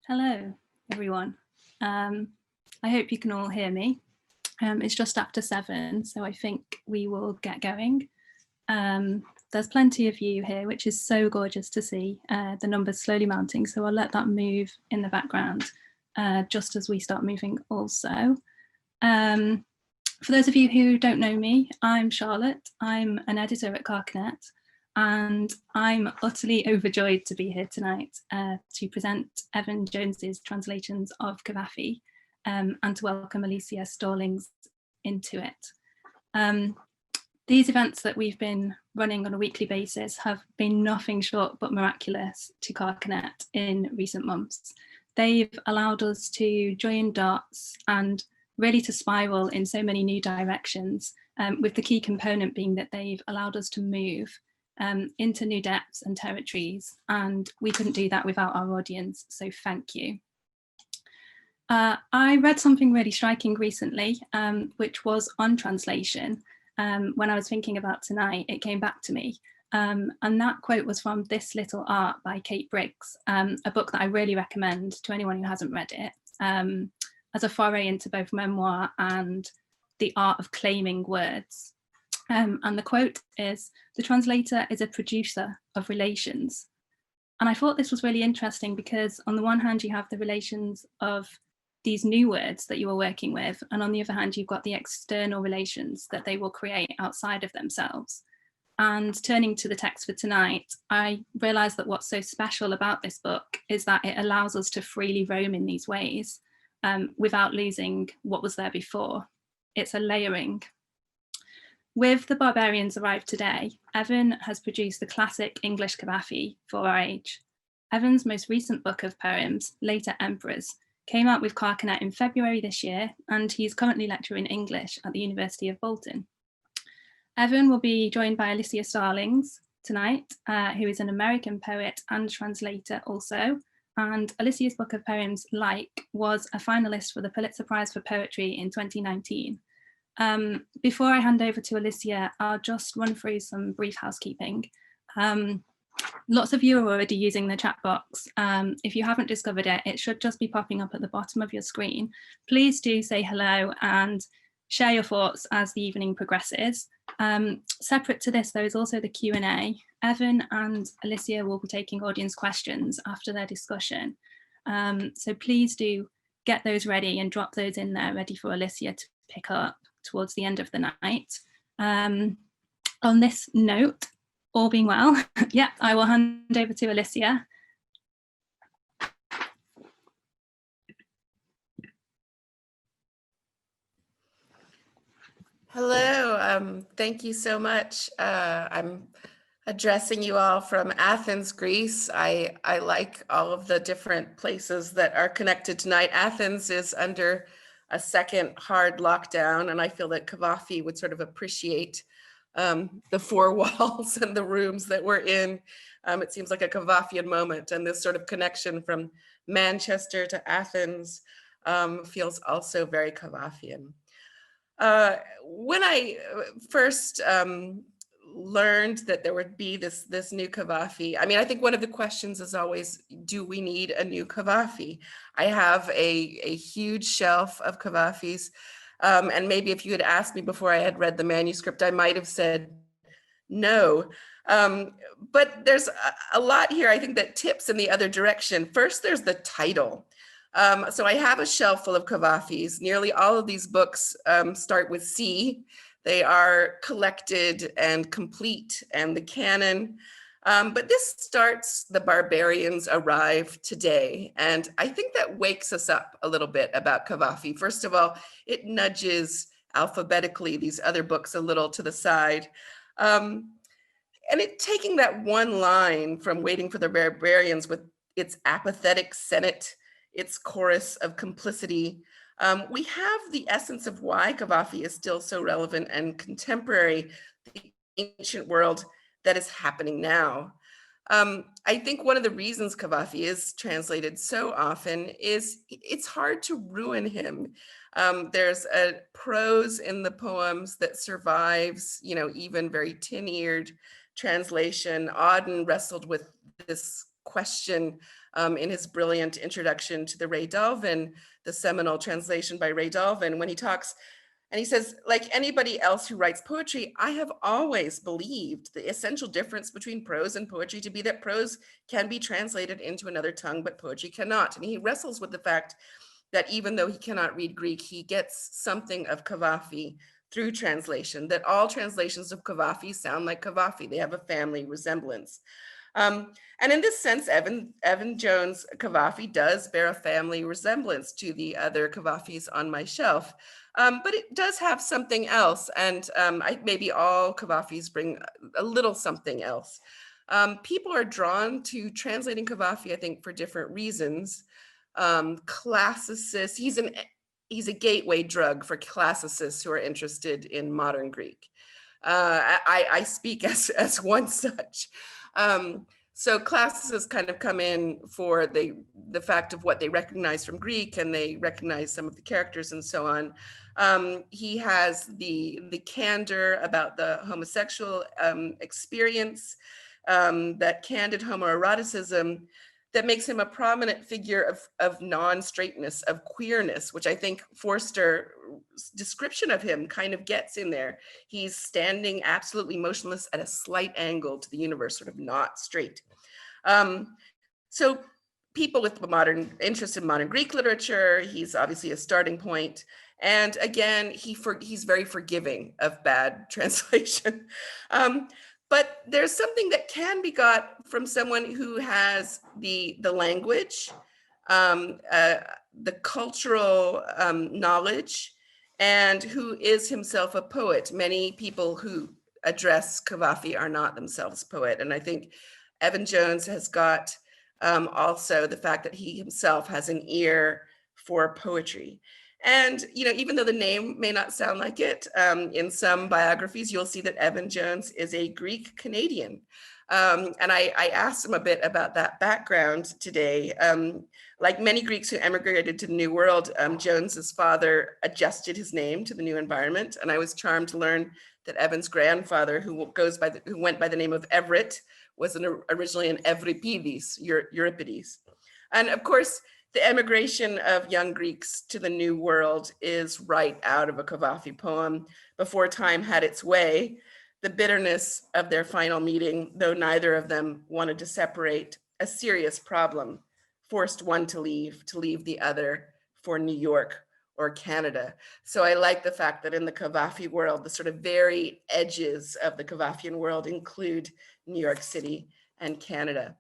Hello, everyone. I hope you can all hear me. It's just after 7, so I think we will get going. There's plenty of you here, which is so gorgeous to see. The numbers slowly mounting, so I'll let that move in the background just as we start moving also. For those of you who don't know me, I'm Charlotte. I'm an editor at Carcanet, and I'm utterly overjoyed to be here tonight to present Evan Jones's translations of Cavafy and to welcome Alicia Stallings into it. These events that we've been running on a weekly basis have been nothing short but miraculous to Carcanet in recent months. They've allowed us to join dots and really to spiral in so many new directions, with the key component being that they've allowed us to move into new depths and territories, and we couldn't do that without our audience, so thank you. I read something really striking recently, which was on translation. When I was thinking about tonight, it came back to me. And that quote was from This Little Art by Kate Briggs, a book that I really recommend to anyone who hasn't read it, as a foray into both memoir and the art of claiming words. And the quote is, "The translator is a producer of relations." And I thought this was really interesting because on the one hand, you have the relations of these new words that you are working with, and on the other hand, you've got the external relations that they will create outside of themselves. And turning to the text for tonight, I realized that what's so special about this book is that it allows us to freely roam in these ways without losing what was there before. It's a layering. With The Barbarians Arrive Today, Evan has produced the classic English Cavafy for our age. Evan's most recent book of poems, Later Emperors, came out with Carcanet in February this year, and he's currently lecturing English at the University of Bolton. Evan will be joined by Alicia Stallings tonight, who is an American poet and translator also. And Alicia's book of poems, Like, was a finalist for the Pulitzer Prize for Poetry in 2019. Before I hand over to Alicia, I'll just run through some brief housekeeping. Lots of you are already using the chat box. If you haven't discovered it, it should just be popping up at the bottom of your screen. Please do say hello and share your thoughts as the evening progresses. Separate to this, there is also the Q&A. Evan and Alicia will be taking audience questions after their discussion. So please do get those ready and drop those in there ready for Alicia to pick up towards the end of the night. On this note, all being well, yeah, I will hand over to Alicia. Hello, thank you so much. I'm addressing you all from Athens, Greece. I like all of the different places that are connected tonight. Athens is under a second hard lockdown, and I feel that Cavafy would sort of appreciate the four walls and the rooms that we're in. It seems like a Cavafian moment, and this sort of connection from Manchester to Athens feels also very Cavafian. When I first learned that there would be this new Cavafy, I mean, I think one of the questions is always, do we need a new Cavafy? I have a huge shelf of Cavafys, and maybe if you had asked me before I had read the manuscript, I might have said no. But there's a lot here, I think, that tips in the other direction. First, there's the title. So I have a shelf full of Cavafys. Nearly all of these books start with C. They are collected and complete and the canon. But this starts The Barbarians Arrive Today. And I think that wakes us up a little bit about Cavafy. First of all, it nudges alphabetically these other books a little to the side. And it taking that one line from Waiting for the Barbarians with its apathetic Senate, its chorus of complicity, we have the essence of why Cavafy is still so relevant and contemporary, the ancient world that is happening now. I think one of the reasons Cavafy is translated so often is it's hard to ruin him. There's a prose in the poems that survives, even very tin-eared translation. Auden wrestled with this question in his brilliant introduction to the Ray Dalvin, the seminal translation by Ray Dalvin, when he talks, and he says, like anybody else who writes poetry, I have always believed the essential difference between prose and poetry to be that prose can be translated into another tongue, but poetry cannot. And he wrestles with the fact that even though he cannot read Greek, he gets something of Cavafy through translation, that all translations of Cavafy sound like Cavafy. They have a family resemblance. And in this sense, Evan Jones Cavafy does bear a family resemblance to the other Cavafys on my shelf. But it does have something else. And maybe all Cavafys bring a little something else. People are drawn to translating Cavafy, I think, for different reasons. Classicists, he's a gateway drug for classicists who are interested in modern Greek. I speak as one such. So classicists kind of come in for the fact of what they recognize from Greek, and they recognize some of the characters and so on. He has the candor about the homosexual experience, that candid homoeroticism that makes him a prominent figure of non-straightness, of queerness, which I think Forster's description of him kind of gets in there. He's standing absolutely motionless at a slight angle to the universe, sort of not straight. So people with modern interest in modern Greek literature, he's obviously a starting point. And again, he's very forgiving of bad translation. But there's something that can be got from someone who has the language, the cultural knowledge, and who is himself a poet. Many people who address Cavafy are not themselves poet. And I think Evan Jones has got also the fact that he himself has an ear for poetry. And, even though the name may not sound like it, in some biographies, you'll see that Evan Jones is a Greek Canadian. And I asked him a bit about that background today. Like many Greeks who emigrated to the New World, Jones's father adjusted his name to the new environment. And I was charmed to learn that Evan's grandfather, who went by the name of Everett, was originally an Euripides, Euripides. And of course, the emigration of young Greeks to the New World is right out of a Cavafy poem, Before Time Had Its Way. The bitterness of their final meeting, though neither of them wanted to separate, a serious problem, forced one to leave the other for New York or Canada. So I like the fact that in the Cavafy world, the sort of very edges of the Cavafian world include New York City and Canada.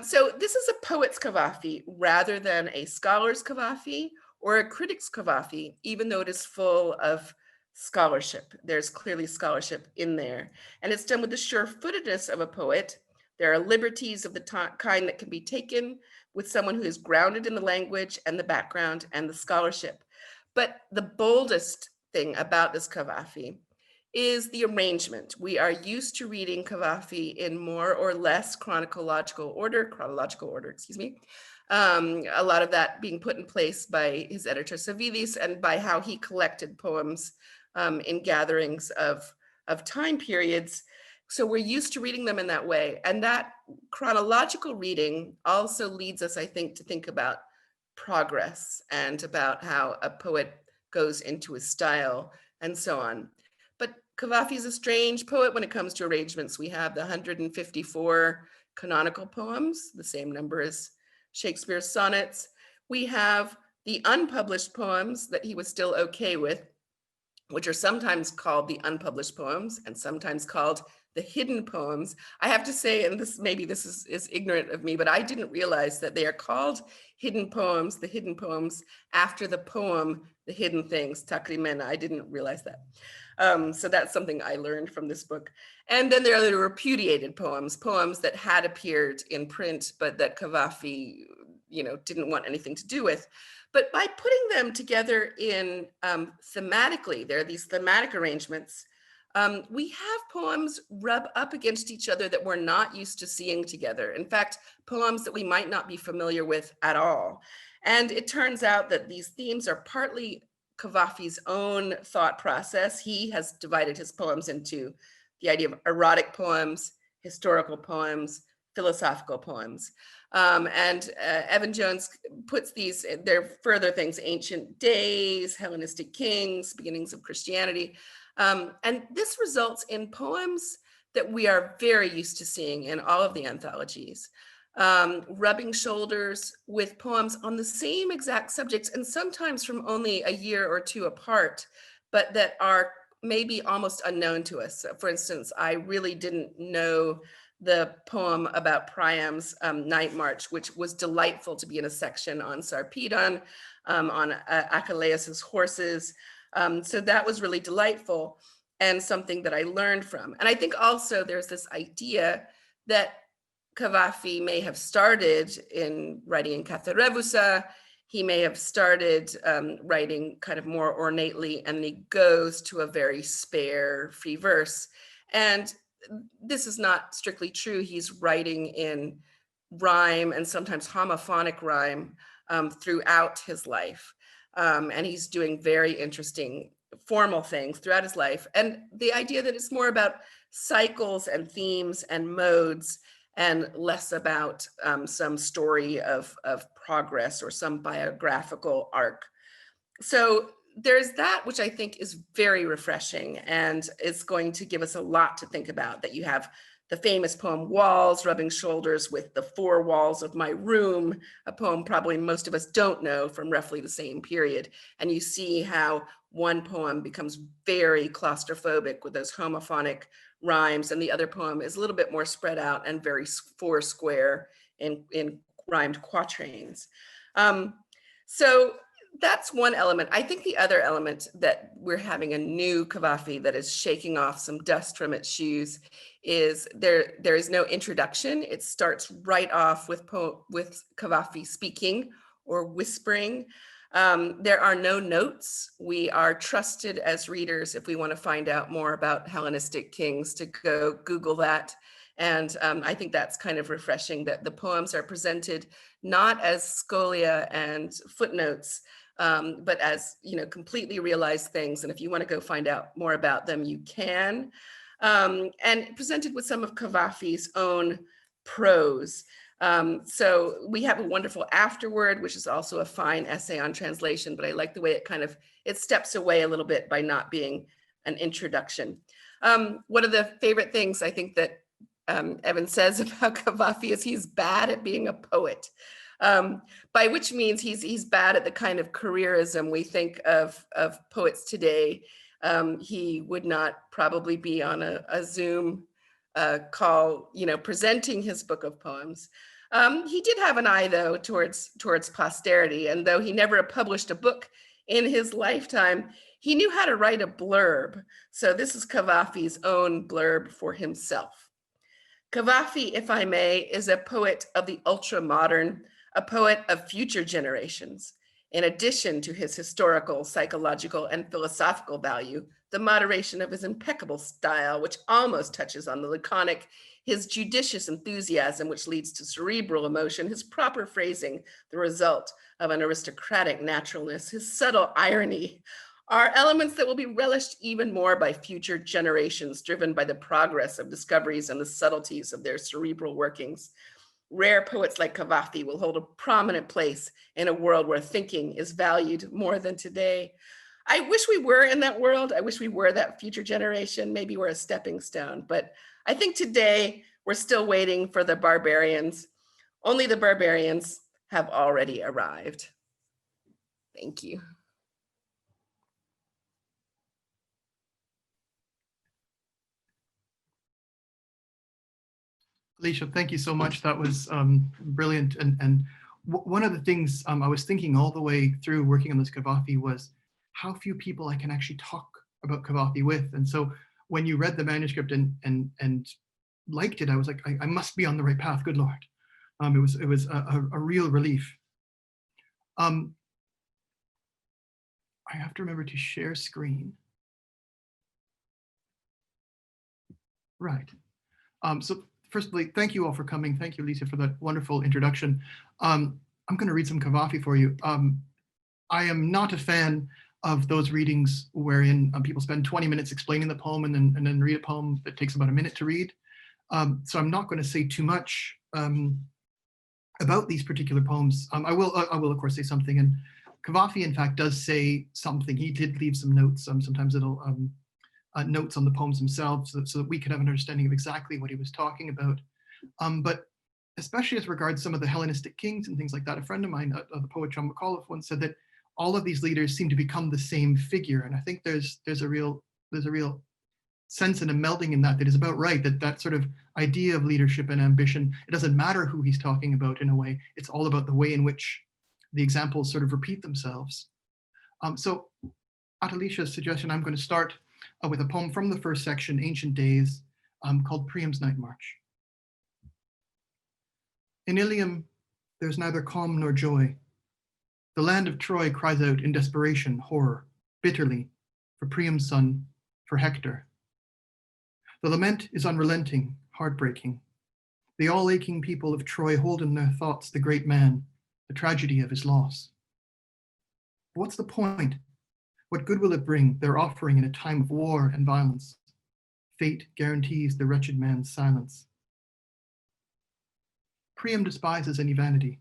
So this is a poet's Cavafy rather than a scholar's Cavafy or a critic's Cavafy, even though it is full of scholarship. There's clearly scholarship in there. And it's done with the sure-footedness of a poet. There are liberties of the kind that can be taken with someone who is grounded in the language and the background and the scholarship. But the boldest thing about this Cavafy is the arrangement. We are used to reading Cavafy in more or less chronological order, excuse me. A lot of that being put in place by his editor Savidis and by how he collected poems in gatherings of time periods. So we're used to reading them in that way. And that chronological reading also leads us, I think, to think about progress and about how a poet goes into his style and so on. But Cavafy is a strange poet when it comes to arrangements. We have the 154 canonical poems, the same number as Shakespeare's sonnets. We have the unpublished poems that he was still okay with, which are sometimes called the unpublished poems and sometimes called the hidden poems. I have to say, and this is ignorant of me, but I didn't realize that they are called hidden poems, the hidden poems, after the poem, The Hidden Things, Takrimena. I didn't realize that. So that's something I learned from this book. And then there are the repudiated poems, poems that had appeared in print, but that Cavafy, didn't want anything to do with. But by putting them together in thematically, there are these thematic arrangements, we have poems rub up against each other that we're not used to seeing together. In fact, poems that we might not be familiar with at all. And it turns out that these themes are partly Cavafy's own thought process. He has divided his poems into the idea of erotic poems, historical poems, philosophical poems. And Evan Jones puts these, there are further things, ancient days, Hellenistic kings, beginnings of Christianity. And this results in poems that we are very used to seeing in all of the anthologies, rubbing shoulders with poems on the same exact subjects, and sometimes from only a year or two apart, but that are maybe almost unknown to us. So for instance, I really didn't know the poem about Priam's Night March, which was delightful to be in a section on Sarpedon, on Achilles' horses. So that was really delightful and something that I learned from. And I think also there's this idea that Cavafy may have started in writing in Katharevusa. He may have started writing kind of more ornately, and he goes to a very spare free verse. And this is not strictly true. He's writing in rhyme and sometimes homophonic rhyme throughout his life. And he's doing very interesting formal things throughout his life. And the idea that it's more about cycles and themes and modes and less about some story of progress or some biographical arc. So there's that, which I think is very refreshing, and it's going to give us a lot to think about, that you have the famous poem Walls rubbing shoulders with the four walls of my room, a poem probably most of us don't know from roughly the same period. And you see how one poem becomes very claustrophobic with those homophonic rhymes, and the other poem is a little bit more spread out and very four square in rhymed quatrains. So that's one element. I think the other element that we're having a new Cavafy that is shaking off some dust from its shoes is there is no introduction. It starts right off with Cavafy speaking or whispering. There are no notes. We are trusted as readers, if we want to find out more about Hellenistic kings, to go Google that. And I think that's kind of refreshing, that the poems are presented not as scholia and footnotes, but as, completely realized things. And if you want to go find out more about them, you can. And presented with some of Cavafy's own prose. So we have a wonderful afterword, which is also a fine essay on translation, but I like the way it steps away a little bit by not being an introduction. One of the favorite things I think that Evan says about Cavafy is he's bad at being a poet, by which means he's bad at the kind of careerism we think of poets today. He would not probably be on a Zoom call, presenting his book of poems. He did have an eye, though, towards posterity, and though he never published a book in his lifetime, he knew how to write a blurb. So this is Cavafy's own blurb for himself. Cavafy, if I may, is a poet of the ultra-modern, a poet of future generations. In addition to his historical, psychological, and philosophical value, the moderation of his impeccable style, which almost touches on the laconic, his judicious enthusiasm, which leads to cerebral emotion, his proper phrasing, the result of an aristocratic naturalness, his subtle irony, are elements that will be relished even more by future generations, driven by the progress of discoveries and the subtleties of their cerebral workings. Rare poets like Cavafy will hold a prominent place in a world where thinking is valued more than today. I wish we were in that world. I wish we were that future generation. Maybe we're a stepping stone, but I think today we're still waiting for the barbarians. Only the barbarians have already arrived. Thank you. Alicia, thank you so much. That was brilliant. And one of the things I was thinking all the way through working on this Cavafy was how few people I can actually talk about Cavafy with. And so when you read the manuscript and liked it, I was like, I must be on the right path. Good Lord. It was a real relief. I have to remember to share screen. Right. So firstly, thank you all for coming. Thank you, Lisa, for that wonderful introduction. I'm going to read some Cavafy for you. I am not a fan of those readings wherein people spend 20 minutes explaining the poem and then read a poem that takes about a minute to read. So I'm not going to say too much about these particular poems. I will, of course, say something. And Cavafy, in fact, does say something. He did leave some notes, sometimes little notes on the poems themselves, so that we could have an understanding of exactly what he was talking about. But especially as regards some of the Hellenistic kings and things like that, a friend of mine, the poet John McAuliffe, once said that all of these leaders seem to become the same figure. And I think there's a real sense and a melding in that is about right, that sort of idea of leadership and ambition, it doesn't matter who he's talking about in a way, it's all about the way in which the examples sort of repeat themselves. So at Alicia's suggestion, I'm going to start with a poem from the first section, Ancient Days, called Priam's Night March. In Ilium, there's neither calm nor joy. The land of Troy cries out in desperation, horror, bitterly, for Priam's son, for Hector. The lament is unrelenting, heartbreaking. The all-aching people of Troy hold in their thoughts the great man, the tragedy of his loss. But what's the point? What good will it bring, their offering in a time of war and violence? Fate guarantees the wretched man's silence. Priam despises any vanity.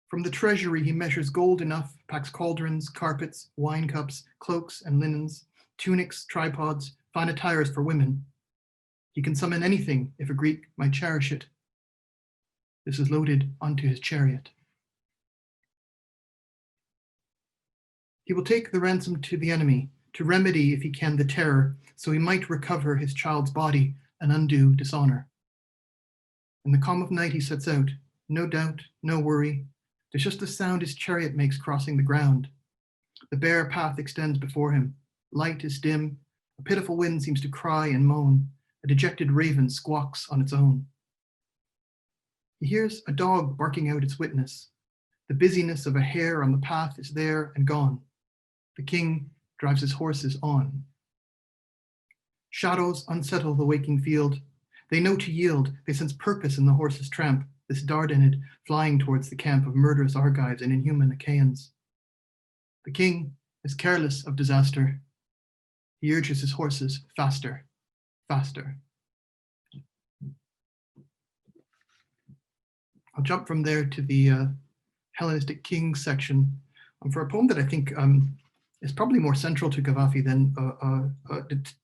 From the treasury he measures gold enough, packs cauldrons, carpets, wine cups, cloaks and linens, tunics, tripods, fine attires for women. He can summon anything if a Greek might cherish it. This is loaded onto his chariot. He will take the ransom to the enemy, to remedy, if he can, the terror, so he might recover his child's body and undo dishonor. In the calm of night he sets out, no doubt, no worry. There's just the sound his chariot makes crossing the ground. The bare path extends before him. Light is dim. A pitiful wind seems to cry and moan. A dejected raven squawks on its own. He hears a dog barking out its witness. The busyness of a hare on the path is there and gone. The king drives his horses on. Shadows unsettle the waking field. They know to yield. They sense purpose in the horse's tramp, this Dardanid flying towards the camp of murderous Argives and inhuman Achaeans. The king is careless of disaster. He urges his horses faster, faster. I'll jump from there to the Hellenistic Kings section for a poem that I think is probably more central to Cavafy than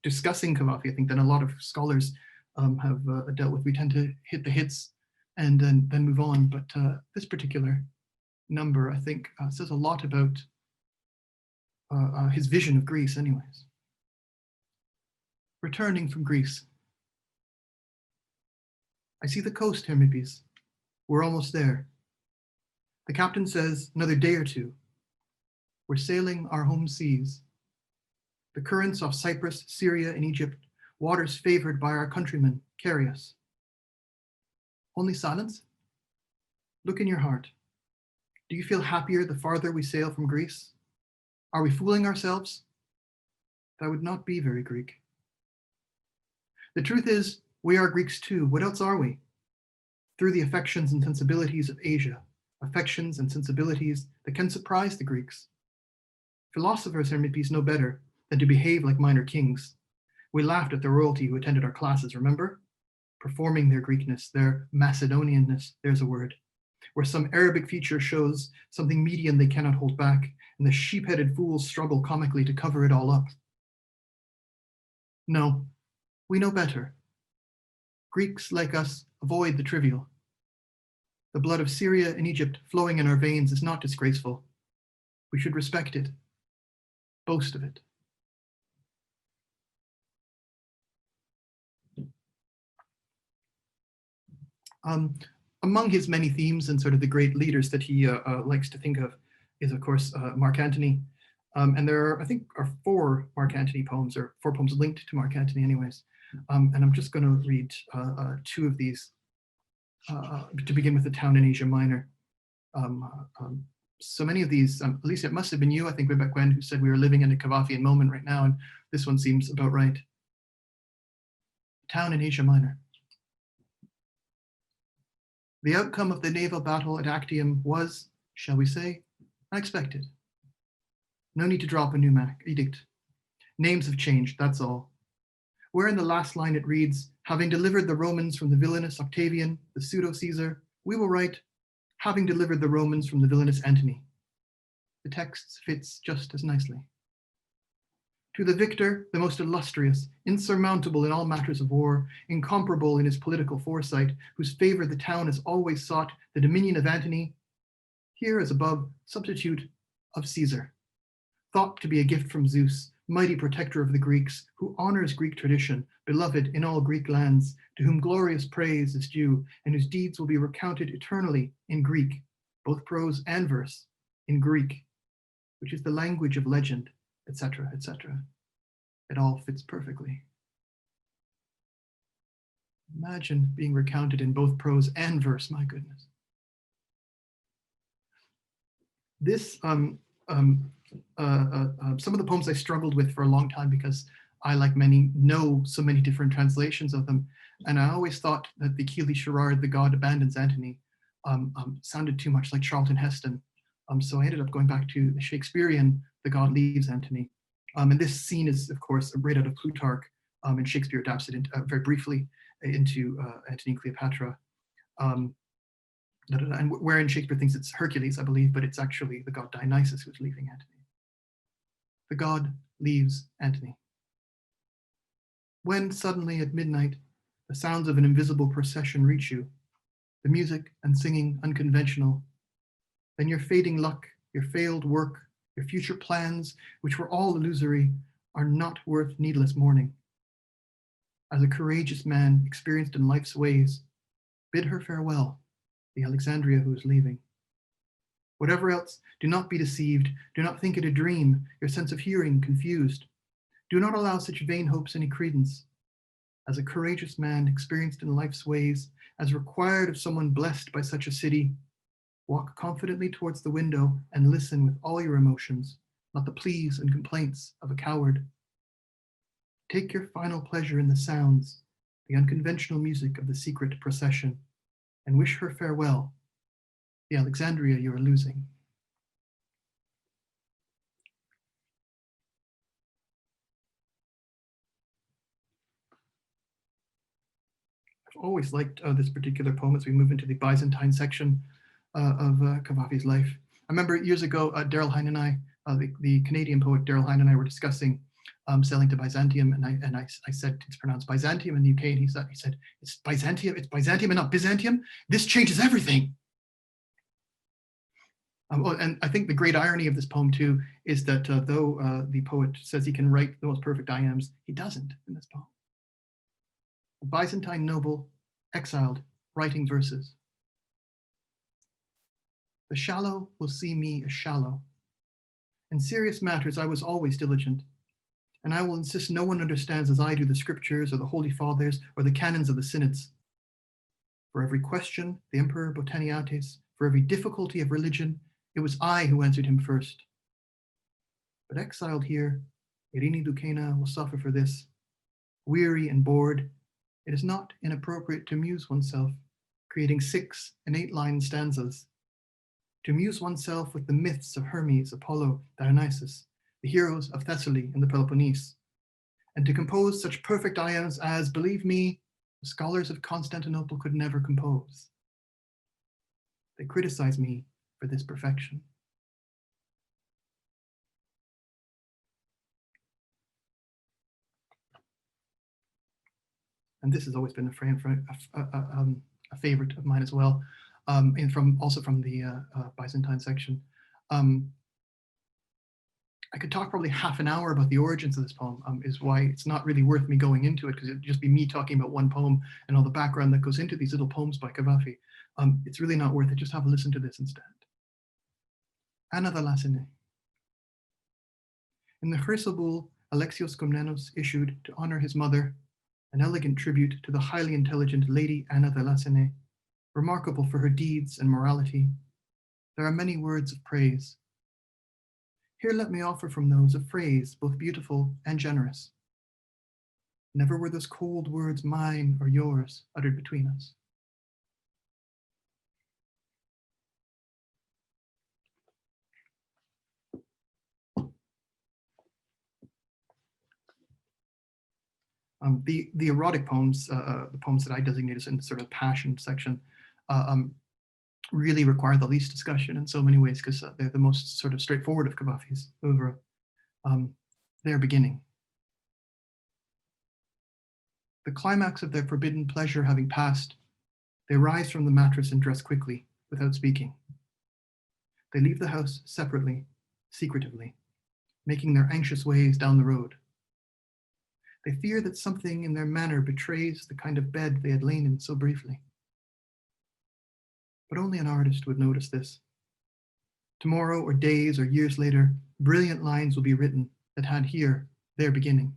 discussing Cavafy, I think, than a lot of scholars have dealt with. We tend to hit the hits and then move on, but this particular number, I think, says a lot about his vision of Greece anyways. Returning from Greece. I see the coast, Hermippes. We're almost there. The captain says another day or two. We're sailing our home seas. The currents off Cyprus, Syria, and Egypt, waters favored by our countrymen, carry us. Only silence? Look in your heart. Do you feel happier the farther we sail from Greece? Are we fooling ourselves? That would not be very Greek. The truth is, we are Greeks too. What else are we? Through the affections and sensibilities of Asia, affections and sensibilities that can surprise the Greeks. Philosophers, Hermippes, know better than to behave like minor kings. We laughed at the royalty who attended our classes, remember? Performing their Greekness, their Macedonianness, there's a word, where some Arabic feature shows something Median they cannot hold back, and the sheep-headed fools struggle comically to cover it all up. No, we know better. Greeks, like us, avoid the trivial. The blood of Syria and Egypt flowing in our veins is not disgraceful. We should respect it, boast of it. Among his many themes and sort of the great leaders that he likes to think of is, of course, Mark Antony. And there are, I think, four Mark Antony poems, or four poems linked to Mark Antony anyways. And I'm just going to read two of these to begin with, The Town in Asia Minor. So many of these, Alicia, it must have been you, I think, way back when, who said we were living in a Cavafian moment right now, and this one seems about right. Town in Asia Minor. The outcome of the naval battle at Actium was, shall we say, unexpected. No need to drop a new edict. Names have changed, that's all. where in the last line it reads, having delivered the Romans from the villainous Octavian, the pseudo-Caesar, we will write, having delivered the Romans from the villainous Antony. The text fits just as nicely. To the victor, the most illustrious, insurmountable in all matters of war, incomparable in his political foresight, whose favor the town has always sought, the dominion of Antony, here as above, substitute of Caesar, thought to be a gift from Zeus, mighty protector of the Greeks, who honors Greek tradition, beloved in all Greek lands, to whom glorious praise is due, and whose deeds will be recounted eternally in Greek, both prose and verse, in Greek, which is the language of legend, etc., etc. It all fits perfectly. Imagine being recounted in both prose and verse, my goodness. This, some of the poems I struggled with for a long time because I, like many, know so many different translations of them. And I always thought that the Keely Sherrard, the god abandons Antony, sounded too much like Charlton Heston. So I ended up going back to the Shakespearean, the god leaves Antony. And this scene is, of course, right out of Plutarch, and Shakespeare adapts it very briefly into Antony and Cleopatra. And wherein Shakespeare thinks it's Hercules, I believe, but it's actually the god Dionysus who's leaving Antony. The god leaves Antony. When suddenly at midnight, the sounds of an invisible procession reach you, the music and singing unconventional, then your fading luck, your failed work, your future plans, which were all illusory, are not worth needless mourning. As a courageous man experienced in life's ways, bid her farewell, the Alexandria who is leaving. Whatever else, do not be deceived. Do not think it a dream, your sense of hearing confused. Do not allow such vain hopes any credence. As a courageous man experienced in life's ways, as required of someone blessed by such a city, walk confidently towards the window and listen with all your emotions, not the pleas and complaints of a coward. Take your final pleasure in the sounds, the unconventional music of the secret procession, and wish her farewell, the Alexandria you are losing. I've always liked this particular poem as we move into the Byzantine section of Cavafy's life. I remember years ago, Daryl Hine and I, the Canadian poet Daryl Hine and I were discussing sailing to Byzantium, and I said it's pronounced Byzantium in the UK, and he said it's Byzantium and not Byzantium. This changes everything. And I think the great irony of this poem too is that though the poet says he can write the most perfect iambs, he doesn't in this poem. A Byzantine noble, exiled, writing verses. The shallow will see me as shallow. In serious matters, I was always diligent, and I will insist no one understands as I do the scriptures or the holy fathers or the canons of the synods. For every question, the emperor Botaniates, for every difficulty of religion, it was I who answered him first. But exiled here, Irini Lucena will suffer for this. Weary and bored, it is not inappropriate to amuse oneself, creating 6 and 8 line stanzas. To amuse oneself with the myths of Hermes, Apollo, Dionysus, the heroes of Thessaly and the Peloponnese, and to compose such perfect iambs as, believe me, the scholars of Constantinople could never compose. They criticize me for this perfection. And this has always been a favorite of mine as well, and also from the Byzantine section. I could talk probably half an hour about the origins of this poem, is why it's not really worth me going into it, because it'd just be me talking about one poem and all the background that goes into these little poems by Cavafy. It's really not worth it. Just have a listen to this instead. Anna the Lassine. In the Chrysobul, Alexios Komnenos issued, to honor his mother, an elegant tribute to the highly intelligent Lady Anna the Lassine, remarkable for her deeds and morality. There are many words of praise. Here let me offer from those a phrase both beautiful and generous. Never were those cold words mine or yours uttered between us. The erotic poems, the poems that I designate as in sort of passion section, really require the least discussion in so many ways, because they're the most sort of straightforward of Cavafy's oeuvre. Their beginning. The climax of their forbidden pleasure having passed, they rise from the mattress and dress quickly, without speaking. They leave the house separately, secretively, making their anxious ways down the road. They fear that something in their manner betrays the kind of bed they had lain in so briefly. But only an artist would notice this. Tomorrow, or days, or years later, brilliant lines will be written that had here their beginning.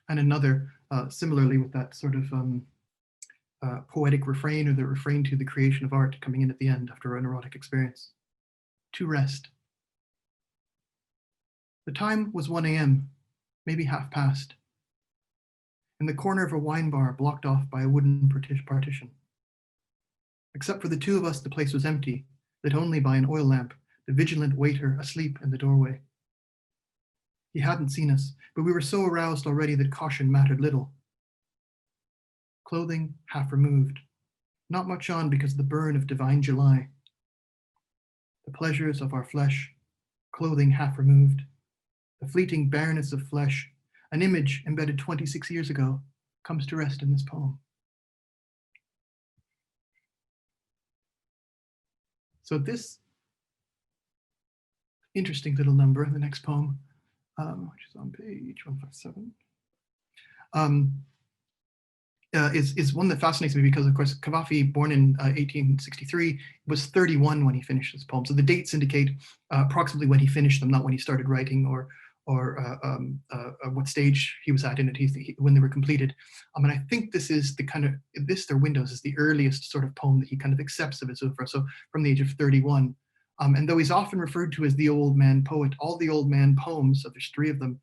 And another, similarly with that sort of poetic refrain, or the refrain to the creation of art coming in at the end after an erotic experience. To rest. The time was 1 a.m., maybe half past. In the corner of a wine bar blocked off by a wooden partition. Except for the two of us, the place was empty, lit only by an oil lamp, the vigilant waiter asleep in the doorway. He hadn't seen us, but we were so aroused already that caution mattered little. Clothing half removed, not much on because of the burn of divine July. The pleasures of our flesh, clothing half removed, the fleeting bareness of flesh, an image embedded 26 years ago, comes to rest in this poem. So this interesting little number, the next poem, which is on page 157, is one that fascinates me because, of course, Cavafy, born in 1863, was 31 when he finished this poem. So the dates indicate approximately when he finished them, not when he started writing or what stage he was at in it when they were completed. And I think this is the kind of, Their Windows is the earliest sort of poem that he kind of accepts of his oeuvre, so from the age of 31. And though he's often referred to as the old man poet, all the old man poems, so there's 3 of them,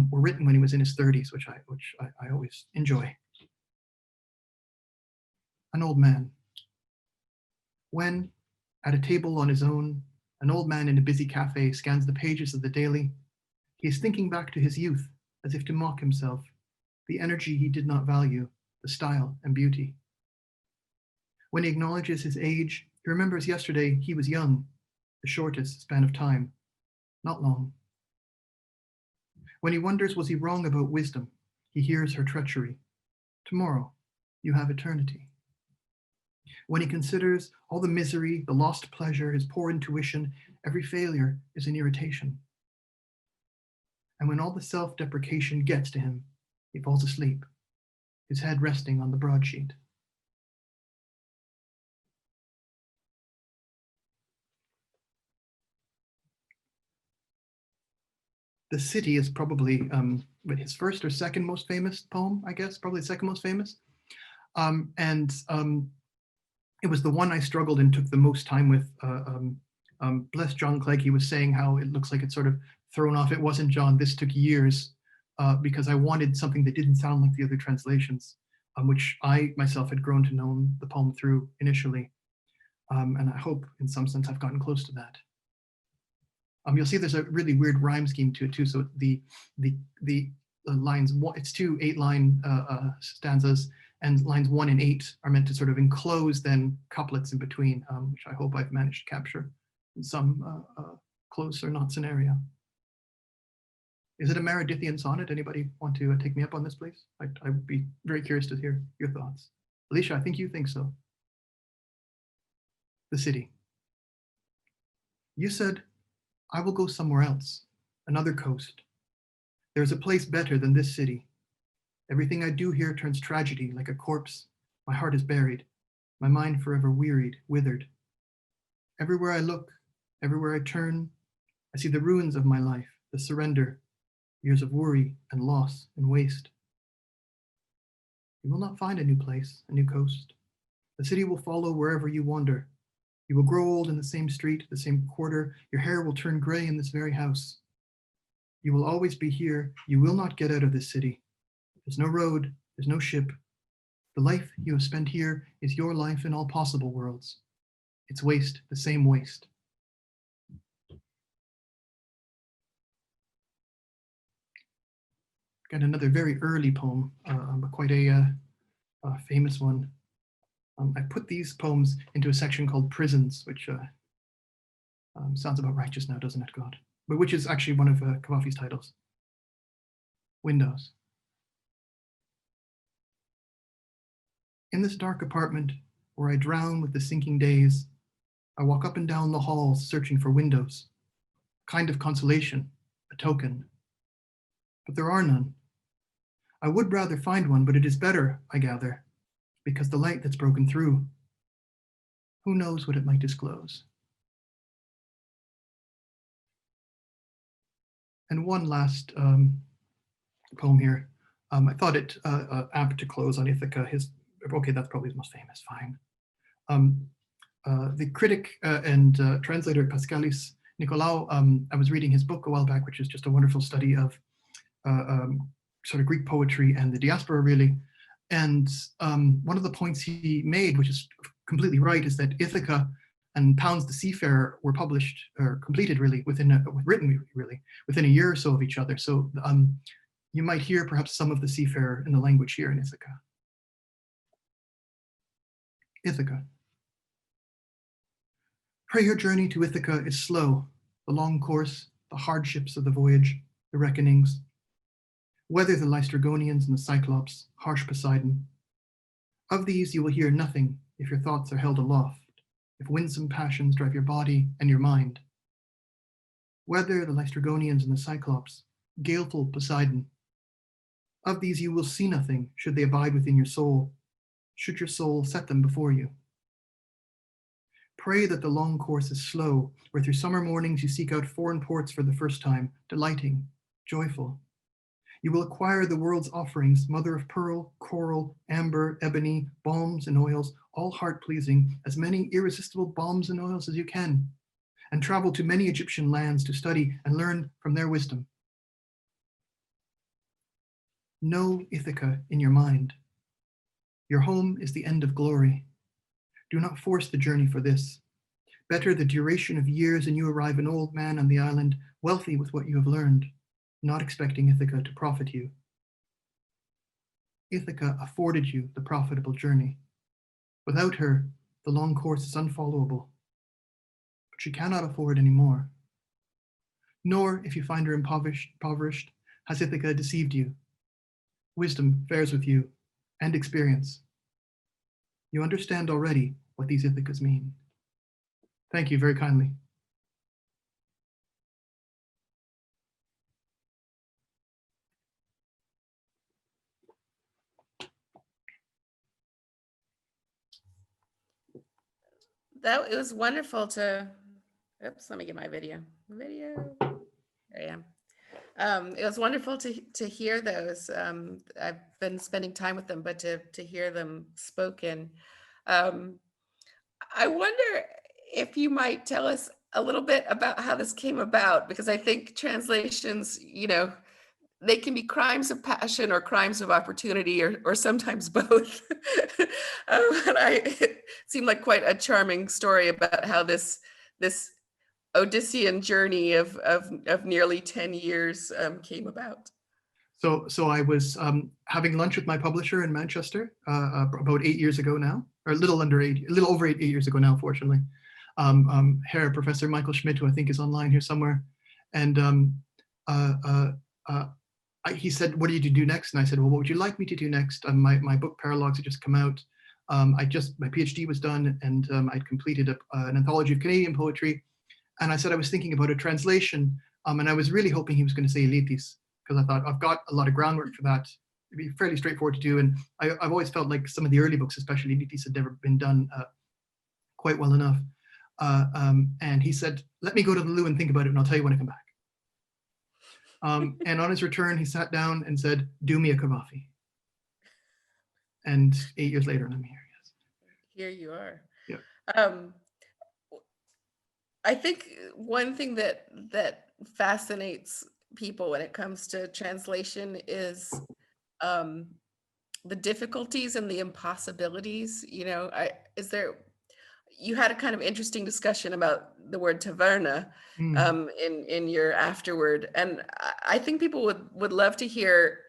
were written when he was in his 30s, which I always enjoy. An old man. When, at a table on his own, an old man in a busy cafe scans the pages of the daily, he is thinking back to his youth, as if to mock himself, the energy he did not value, the style and beauty. When he acknowledges his age, he remembers yesterday he was young, the shortest span of time, not long. When he wonders was he wrong about wisdom, he hears her treachery. Tomorrow, you have eternity. When he considers all the misery, the lost pleasure, his poor intuition, every failure is an irritation. And when all the self-deprecation gets to him, he falls asleep, his head resting on the broadsheet. The City is probably his first or second most famous poem, I guess, probably the second most famous. It was the one I struggled and took the most time with. Bless John Clegg, he was saying how it looks like it's sort of thrown off. It wasn't, John, this took years because I wanted something that didn't sound like the other translations, which I myself had grown to know the poem through initially. And I hope in some sense I've gotten close to that. You'll see there's a really weird rhyme scheme to it too. So the lines, it's 2 8-line stanzas, and lines 1 and 8 are meant to sort of enclose then couplets in between, which I hope I've managed to capture in some close or not scenario. Is it a Meredithian sonnet? Anybody want to take me up on this, please? I would be very curious to hear your thoughts. Alicia, I think you think so. The City. You said, I will go somewhere else, another coast. There is a place better than this city. Everything I do here turns tragedy, like a corpse. My heart is buried, my mind forever wearied, withered. Everywhere I look, everywhere I turn, I see the ruins of my life, the surrender, years of worry and loss and waste. You will not find a new place, a new coast. The city will follow wherever you wander. You will grow old in the same street, the same quarter. Your hair will turn gray in this very house. You will always be here. You will not get out of this city. There's no road, there's no ship. The life you have spent here is your life in all possible worlds. its waste the same waste. Got another very early poem, but quite a famous one. I put these poems into a section called Prisons, which sounds about right just now, doesn't it, God? But which is actually one of Cavafy's titles. Windows. In this dark apartment where I drown with the sinking days, I walk up and down the halls searching for windows, a kind of consolation, a token. But there are none. I would rather find one, but it is better, I gather, because the light that's broken through, who knows what it might disclose. And one last poem here. I thought it apt to close on Ithaca. Okay, that's probably his most famous, fine. The critic and translator Pascalis Nicolaou, I was reading his book a while back, which is just a wonderful study of sort of Greek poetry and the diaspora, really. And one of the points he made, which is completely right, is that Ithaca and Pounds the Seafarer were published or completed really written within a year or so of each other. So you might hear perhaps some of the Seafarer in the language here in Ithaca. Ithaca. Pray your journey to Ithaca is slow, the long course, the hardships of the voyage, the reckonings. Weather the Lystrygonians and the Cyclops, harsh Poseidon. Of these you will hear nothing if your thoughts are held aloft, if winsome passions drive your body and your mind. Weather the Lystrygonians and the Cyclops, galeful Poseidon. Of these you will see nothing should they abide within your soul, should your soul set them before you. Pray that the long course is slow, where through summer mornings you seek out foreign ports for the first time, delighting, joyful. You will acquire the world's offerings, mother of pearl, coral, amber, ebony, balms and oils, all heart-pleasing, as many irresistible balms and oils as you can, and travel to many Egyptian lands to study and learn from their wisdom. Know Ithaca in your mind. Your home is the end of glory. Do not force the journey for this. Better the duration of years and you arrive an old man on the island, wealthy with what you have learned, not expecting Ithaca to profit you. Ithaca afforded you the profitable journey. Without her, the long course is unfollowable. But she cannot afford any more. Nor, if you find her impoverished, has Ithaca deceived you. Wisdom fares with you, and experience. You understand already what these Ithacas mean. Thank you very kindly. It was wonderful to, oops, let me get my video. There I am. It was wonderful to hear those. I've been spending time with them, but to hear them spoken. I wonder if you might tell us a little bit about how this came about, because I think translations, they can be crimes of passion or crimes of opportunity, or sometimes both. It seemed like quite a charming story about how this Odyssean journey of nearly 10 years came about. So I was having lunch with my publisher in Manchester about 8 years ago now, or a little over 8 years ago now, fortunately. Herr Professor Michael Schmidt, who I think is online here somewhere, and he said, "What do you do next?" And I said, "Well, what would you like me to do next?" My book Paralogs had just come out. My PhD was done, and I'd completed an anthology of Canadian poetry. And I said I was thinking about a translation, and I was really hoping he was going to say Elitis, because I thought I've got a lot of groundwork for that. It'd be fairly straightforward to do, and I've always felt like some of the early books, especially Elitis, had never been done quite well enough. And he said, "Let me go to the loo and think about it, and I'll tell you when I come back." And on his return, he sat down and said, "Do me a Cavafy." And 8 years later, I'm here. Yes. Here you are. Yeah. I think one thing that fascinates people when it comes to translation is the difficulties and the impossibilities. you had a kind of interesting discussion about the word taverna in your afterword, and I think people would love to hear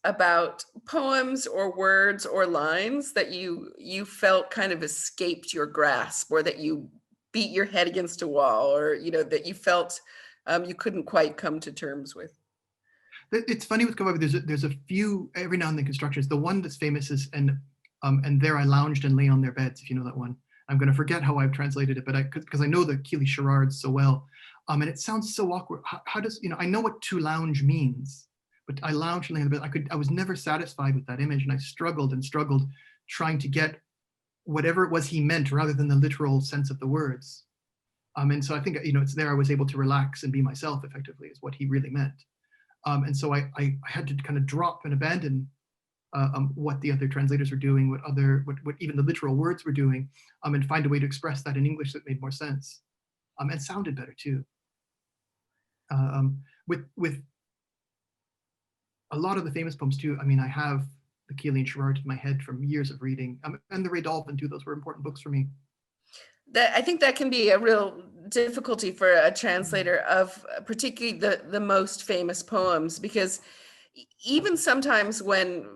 about poems or words or lines that you felt kind of escaped your grasp, or that you beat your head against a wall, or that you felt you couldn't quite come to terms with. It's funny with Cavafy, there's a few every now and then constructions. The one that's famous is and there I lounged and lay on their beds, if you know that one. I'm going to forget how I've translated it, but because I know the Keely charades so well, and it sounds so awkward. How does I know what to lounge means, but I lounged and lay on the bed. I was never satisfied with that image, and I struggled and struggled trying to get whatever it was he meant rather than the literal sense of the words. And so I think it's there I was able to relax and be myself effectively, is what he really meant. And so I had to kind of drop and abandon what the other translators were doing, what even the literal words were doing, and find a way to express that in English that made more sense, and sounded better too. With a lot of the famous poems too, I have the Keely and Sherrard in my head from years of reading, and the Ray Dolphin too. Those were important books for me. I think that can be a real difficulty for a translator of particularly the most famous poems, because even sometimes when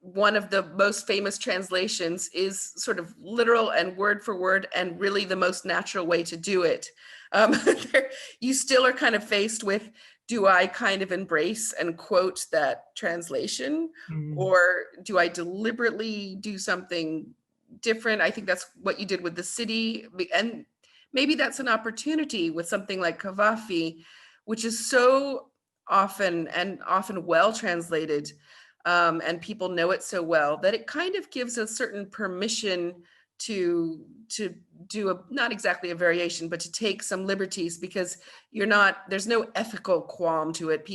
one of the most famous translations is sort of literal and word for word and really the most natural way to do it, you still are kind of faced with, do I kind of embrace and quote that translation, or do I deliberately do something different? I think that's what you did with The City, and maybe that's an opportunity with something like Cavafy, which is so often well translated, and people know it so well that it kind of gives a certain permission to do not exactly a variation, but to take some liberties, because there's no ethical qualm to it.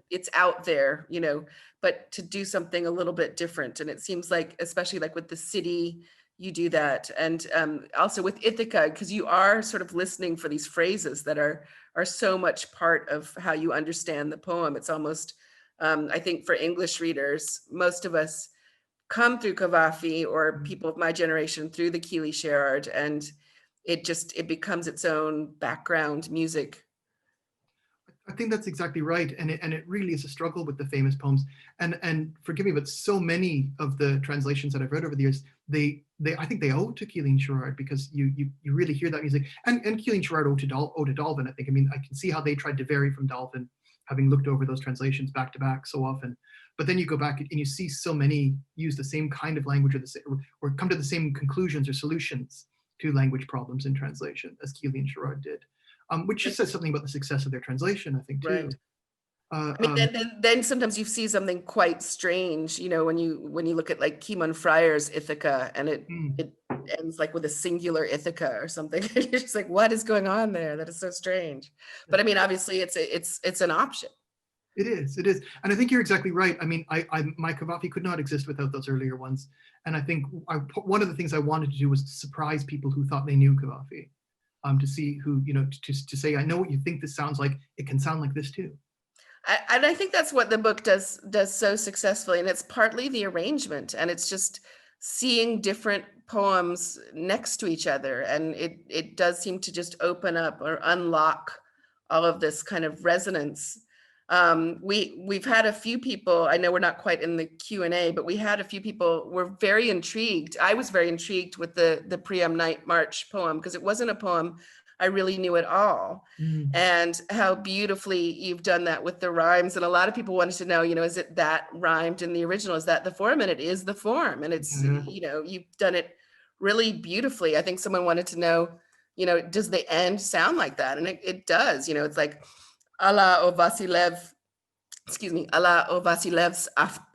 It's out there, but to do something a little bit different. And it seems like, especially like with The City, you do that. And also with Ithaca, because you are sort of listening for these phrases that are so much part of how you understand the poem. It's almost, I think for English readers, most of us come through Cavafy, or people of my generation through the Keely Sherrard, and it becomes its own background music. I think that's exactly right, and it really is a struggle with the famous poems. And forgive me, but so many of the translations that I've read over the years, I think they owe to Keely and Sherrard, because you really hear that music, and Keely and Sherrard owe to Dolphin. I think. I can see how they tried to vary from Dolphin, having looked over those translations back to back so often. But then you go back and you see so many use the same kind of language, or come to the same conclusions or solutions to language problems in translation as Keely and Sherrard did, which just says something about the success of their translation, I think, too. Right. Then sometimes you see something quite strange, when you look at like Kimon Fryer's Ithaca, and it ends like with a singular Ithaca or something. You're just like, what is going on there? That is so strange. But obviously it's an option. It is, and I think you're exactly right. My Cavafy could not exist without those earlier ones, and I think one of the things I wanted to do was to surprise people who thought they knew Cavafy, to see who, to say, I know what you think this sounds like. It can sound like this too. And I think that's what the book does so successfully, and it's partly the arrangement, and it's just seeing different poems next to each other, and it does seem to just open up or unlock all of this kind of resonance. We've had a few people, I know we're not quite in the Q&A, but we had a few people were very intrigued. I was very intrigued with the Priam Night March poem, because it wasn't a poem I really knew at all. And how beautifully you've done that with the rhymes. And a lot of people wanted to know, is it that rhymed in the original? Is that the form? And it is the form. And it's, you've done it really beautifully. I think someone wanted to know, does the end sound like that? And it does, it's like, Allah o Vasilev's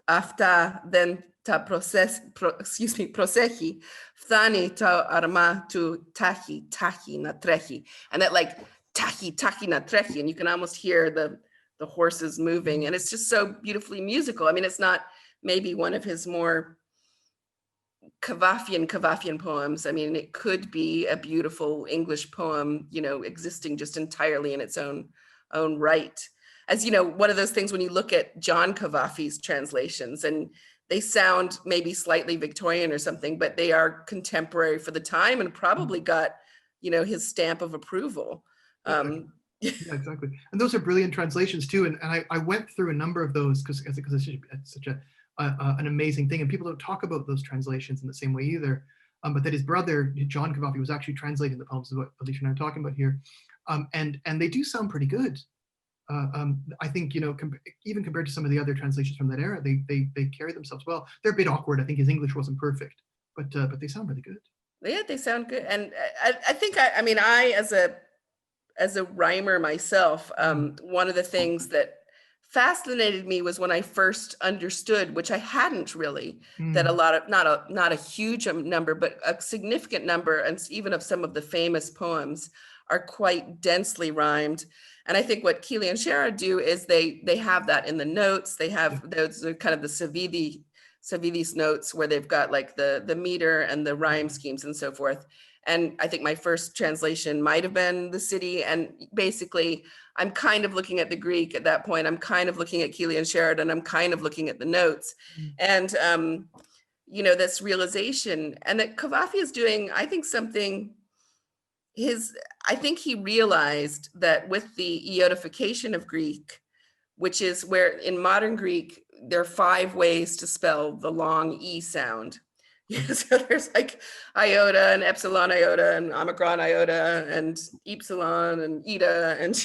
after then ta prosehi, fthani ta arma tu tahi na trehi. And that like tahi na trehi, and you can almost hear the horses moving, and it's just so beautifully musical. It's not maybe one of his more Cavafyan poems. It could be a beautiful English poem, existing just entirely in its own right. As one of those things when you look at John Cavafy's translations, and they sound maybe slightly Victorian or something, but they are contemporary for the time and probably got, his stamp of approval. Yeah, exactly. And those are brilliant translations too. And I went through a number of those because it's such an amazing thing. And people don't talk about those translations in the same way either. But that his brother, John Cavafy, was actually translating the poems, is what Alicia and I are talking about here. And they do sound pretty good. I think, even compared to some of the other translations from that era, they carry themselves well. They're a bit awkward. I think his English wasn't perfect, but they sound really good. Yeah, they sound good. And I think, I as a rhymer myself, one of the things that fascinated me was when I first understood, which I hadn't really, that a lot of, not a huge number, but a significant number, and even of some of the famous poems, are quite densely rhymed. And I think what Keely and Shara do is they have that in the notes. They have those are kind of the Savides notes where they've got like the meter and the rhyme schemes and so forth. And I think my first translation might have been the city. And basically, I'm kind of looking at the Greek at that point. I'm kind of looking at Keely and Sheridan. I'm kind of looking at the notes. And, this realization, and that Cavafy is doing, I think, something, I think he realized that with the iodification of Greek, which is where in modern Greek, there are 5 ways to spell the long E sound. So there's like iota and epsilon iota and omicron iota and epsilon and eta, and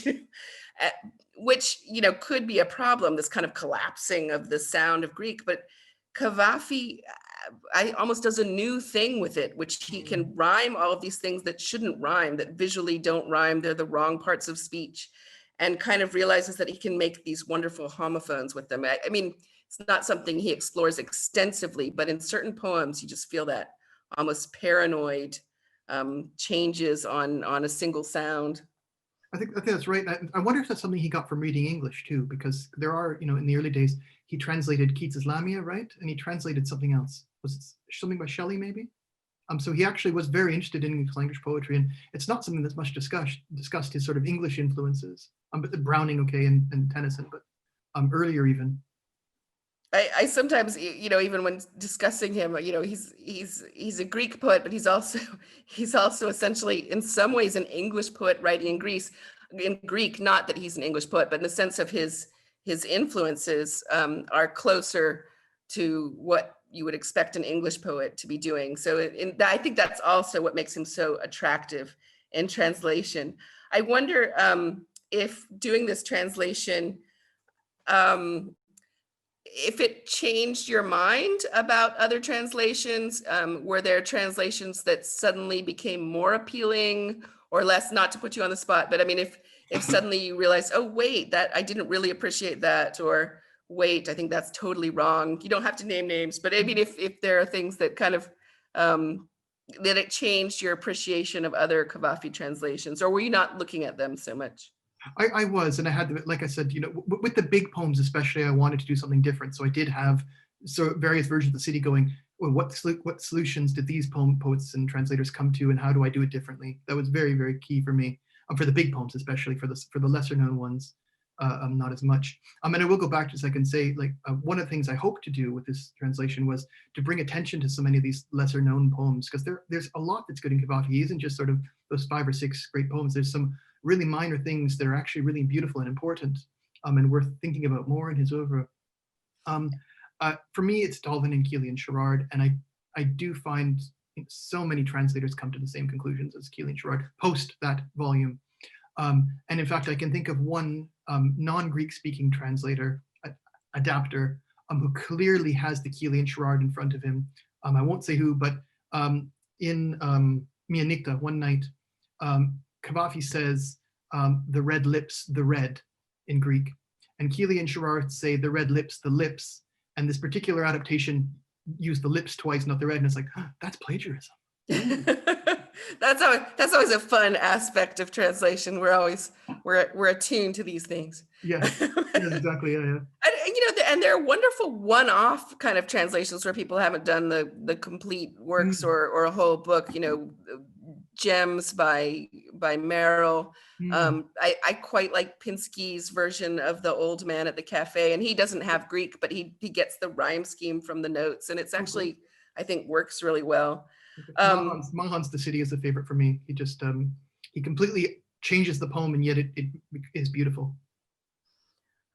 which could be a problem, this kind of collapsing of the sound of Greek. But Cavafy almost does a new thing with it, which he can rhyme all of these things that shouldn't rhyme, that visually don't rhyme, they're the wrong parts of speech, and kind of realizes that he can make these wonderful homophones with them. I mean, it's not something he explores extensively, but in certain poems, you just feel that almost paranoid changes on a single sound. I think that's right. I wonder if that's something he got from reading English too, because there are, in the early days, he translated Keats's Lamia, right? And he translated something else. Was it something by Shelley, maybe? So he actually was very interested in English language poetry, and it's not something that's much discussed his sort of English influences. But the Browning, okay, and Tennyson, but earlier even. I sometimes, even when discussing him, he's a Greek poet, but he's also essentially in some ways an English poet writing in Greek. Not that he's an English poet, but in the sense of his influences are closer to what you would expect an English poet to be doing. So I think that's also what makes him so attractive in translation. I wonder if doing this translation, if it changed your mind about other translations. Were there translations that suddenly became more appealing or less? Not to put you on the spot, but I mean, if suddenly you realize, oh wait, that I didn't really appreciate that, or wait, I think that's totally wrong. You don't have to name names, but I mean, if there are things that kind of that it changed your appreciation of other Cavafy translations, or were you not looking at them so much? I was, and I had, like I said, with the big poems especially, I wanted to do something different. So I did have various versions of the city going, well, what solutions did these poets and translators come to, and how do I do it differently? That was very, very key for me, for the big poems especially. For the lesser known ones, not as much. And I will go back to a second and say, like, one of the things I hoped to do with this translation was to bring attention to so many of these lesser known poems, because there's a lot that's good in Cavafy. He isn't just sort of those 5 or 6 great poems. There's some really minor things that are actually really beautiful and important, and worth thinking about more in his oeuvre. For me, it's Dolvin and Keely and Sherrard, and I do find so many translators come to the same conclusions as Keely and Sherrard post that volume. And in fact, I can think of one non-Greek speaking translator, adapter, who clearly has the Keely and Sherrard in front of him. I won't say who, but in Mia Nicta, one night, Cavafy says the red lips, the red in Greek, and Keely and Sherrard say the red lips, the lips, and this particular adaptation used the lips twice, not the red, and it's like, that's plagiarism. That's always a fun aspect of translation. We're attuned to these things. Yes, exactly. Yeah. And there are wonderful one-off kind of translations where people haven't done the complete works or a whole book. Gems by by Merrill. Mm. I quite like Pinsky's version of The Old Man at the Cafe, and he doesn't have Greek, but he gets the rhyme scheme from the notes, and it's actually, I think, works really well. Mahan's The City is a favorite for me. He just he completely changes the poem, and yet it is beautiful.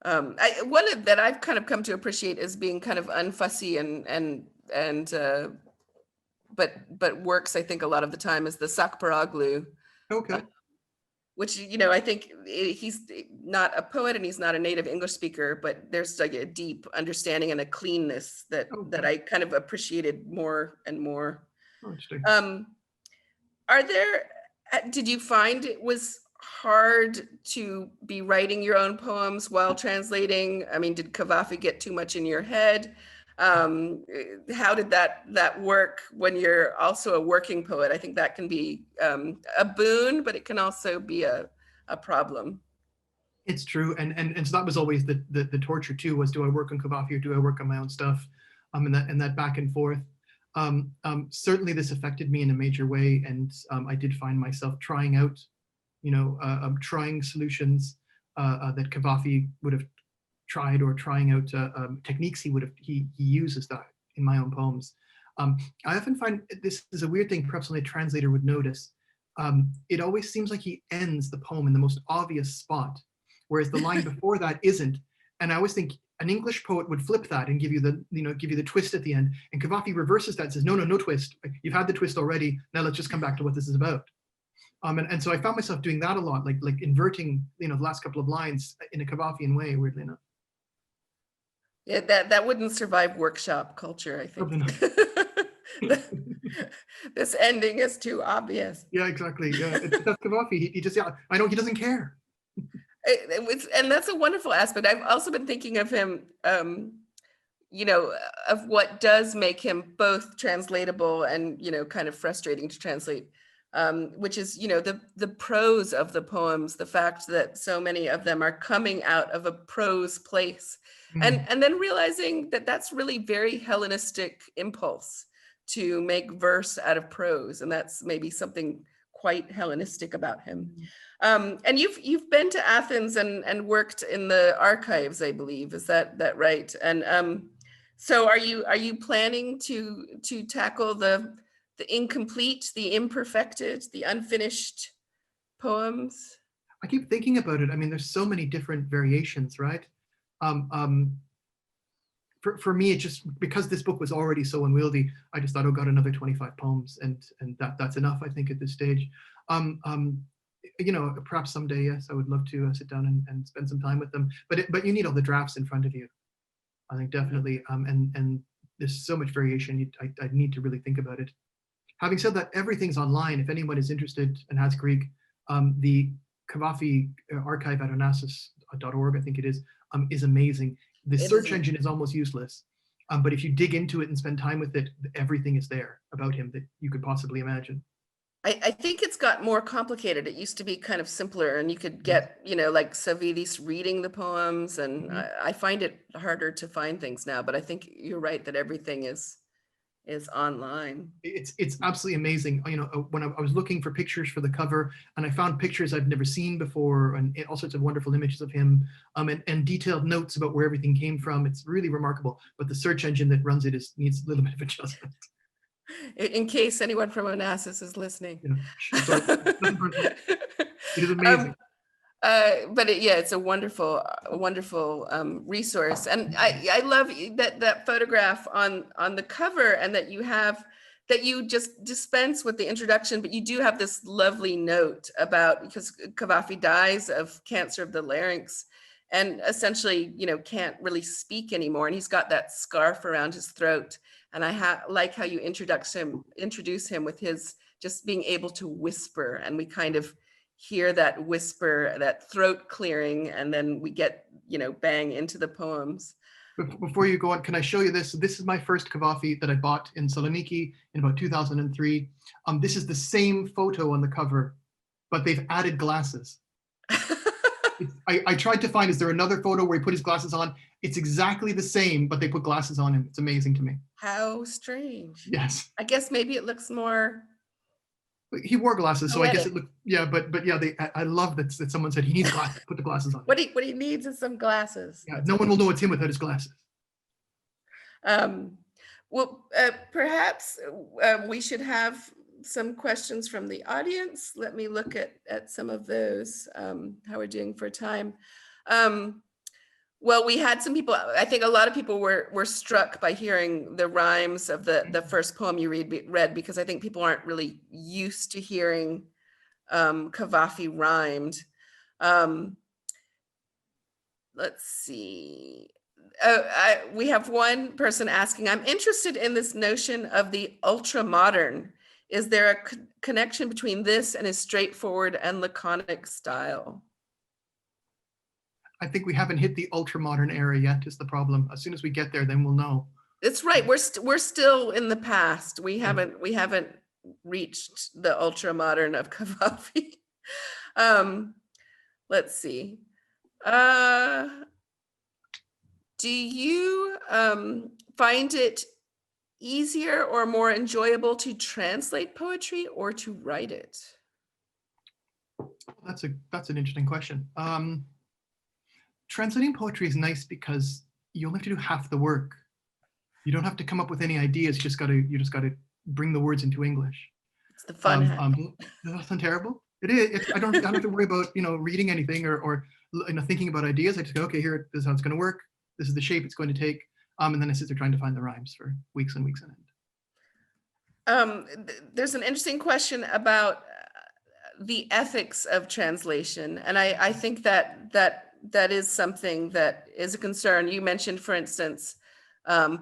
One that I've kind of come to appreciate as being kind of unfussy and but works, I think, a lot of the time is the Sakparaglu. Okay. Which, you know, I think he's not a poet and he's not a native English speaker, but there's like a deep understanding and a cleanness that I kind of appreciated more and more. Oh, interesting. Did you find it was hard to be writing your own poems while translating? I mean, did Cavafy get too much in your head? How did that work when you're also a working poet? I think that can be a boon, but it can also be a problem. It's true, and so that was always the torture too, was do I work on Cavafy or do I work on my own stuff? And that back and forth. Certainly this affected me in a major way, and I did find myself trying out, trying solutions that Cavafy would have tried, or trying out techniques he uses that in my own poems. I often find this is a weird thing, perhaps only a translator would notice. It always seems like he ends the poem in the most obvious spot, whereas the line before that isn't. And I always think an English poet would flip that and give you the twist at the end. And Cavafy reverses that and says, no twist. You've had the twist already. Now let's just come back to what this is about. And so I found myself doing that a lot, like inverting, the last couple of lines in a Cavafyan way, weirdly enough. Yeah, that wouldn't survive workshop culture, I think. This ending is too obvious. Yeah, exactly. Yeah, that's Cavafy. He just, I know he doesn't care. And that's a wonderful aspect. I've also been thinking of him, of what does make him both translatable and, kind of frustrating to translate, which is, the prose of the poems, the fact that so many of them are coming out of a prose place. And then realizing that that's really very Hellenistic impulse to make verse out of prose. And that's maybe something quite Hellenistic about him. And you've been to Athens and worked in the archives, I believe. Is that right? And so are you planning to tackle the incomplete, the imperfected, the unfinished poems? I keep thinking about it. I mean, there's so many different variations, right? For me, it just, because this book was already so unwieldy, I just thought, oh God, another 25 poems, and that's enough, I think, at this stage. Perhaps someday, yes, I would love to sit down and spend some time with them. But you need all the drafts in front of you, I think, definitely. And there's so much variation. I need to really think about it. Having said that, everything's online. If anyone is interested and has Greek, the Cavafy archive at onassis.org, I think it is amazing. The search engine is almost useless. But if you dig into it and spend time with it, everything is there about him that you could possibly imagine. I think it's got more complicated. It used to be kind of simpler, and you could get, like Savidis reading the poems, and I find it harder to find things now, but I think you're right that everything is online. It's absolutely amazing. When I was looking for pictures for the cover, and I found pictures I've never seen before, and all sorts of wonderful images of him, and detailed notes about where everything came from. It's really remarkable, but the search engine that runs it needs a little bit of adjustment. In case anyone from Onassis is listening. It is amazing. But it's a wonderful resource, and I love that photograph on the cover, and that you just dispense with the introduction, but you do have this lovely note about, because Cavafy dies of cancer of the larynx, and essentially can't really speak anymore, and he's got that scarf around his throat. And I like how you introduce him with his just being able to whisper, and we kind of hear that whisper, that throat clearing, and then we get, bang into the poems. Before you go on, can I show you this? This is my first Cavafy that I bought in Saloniki in about 2003. This is the same photo on the cover, but they've added glasses. I tried to find, is there another photo where he put his glasses on? It's exactly the same, but they put glasses on him. It's amazing to me. How strange. Yes. I guess maybe it looks more He wore glasses, so I guess Poetic. it looked, yeah, but yeah, I love that someone said he needs glasses, put the glasses on. What he needs is some glasses. Yeah, That's no what one he will know needs. it's him without his glasses. Well, perhaps we should have some questions from the audience. Let me look at some of those, how we're doing for time. Well, we had some people, I think a lot of people were struck by hearing the rhymes of the first poem you read, because I think people aren't really used to hearing Cavafy rhymed. Let's see. We have one person asking, I'm interested in this notion of the ultra modern. Is there a connection between this and his straightforward and laconic style? I think we haven't hit the ultra modern era yet is the problem. As soon as we get there, then we'll know. It's right. We're still in the past. We haven't reached the ultra modern of Cavafy. Let's see. Do you find it easier or more enjoyable to translate poetry or to write it? That's an interesting question. Translating poetry is nice because you only have to do half the work. You don't have to come up with any ideas. You just got to bring the words into English. It's the fun half. Does that sound terrible? It is. I don't have to worry about reading anything or thinking about ideas. I just go, okay, here, this is how it's going to work. This is the shape it's going to take. And then I sit there trying to find the rhymes for weeks and weeks on end. There's an interesting question about the ethics of translation, and I think that is something that is a concern. You mentioned, for instance,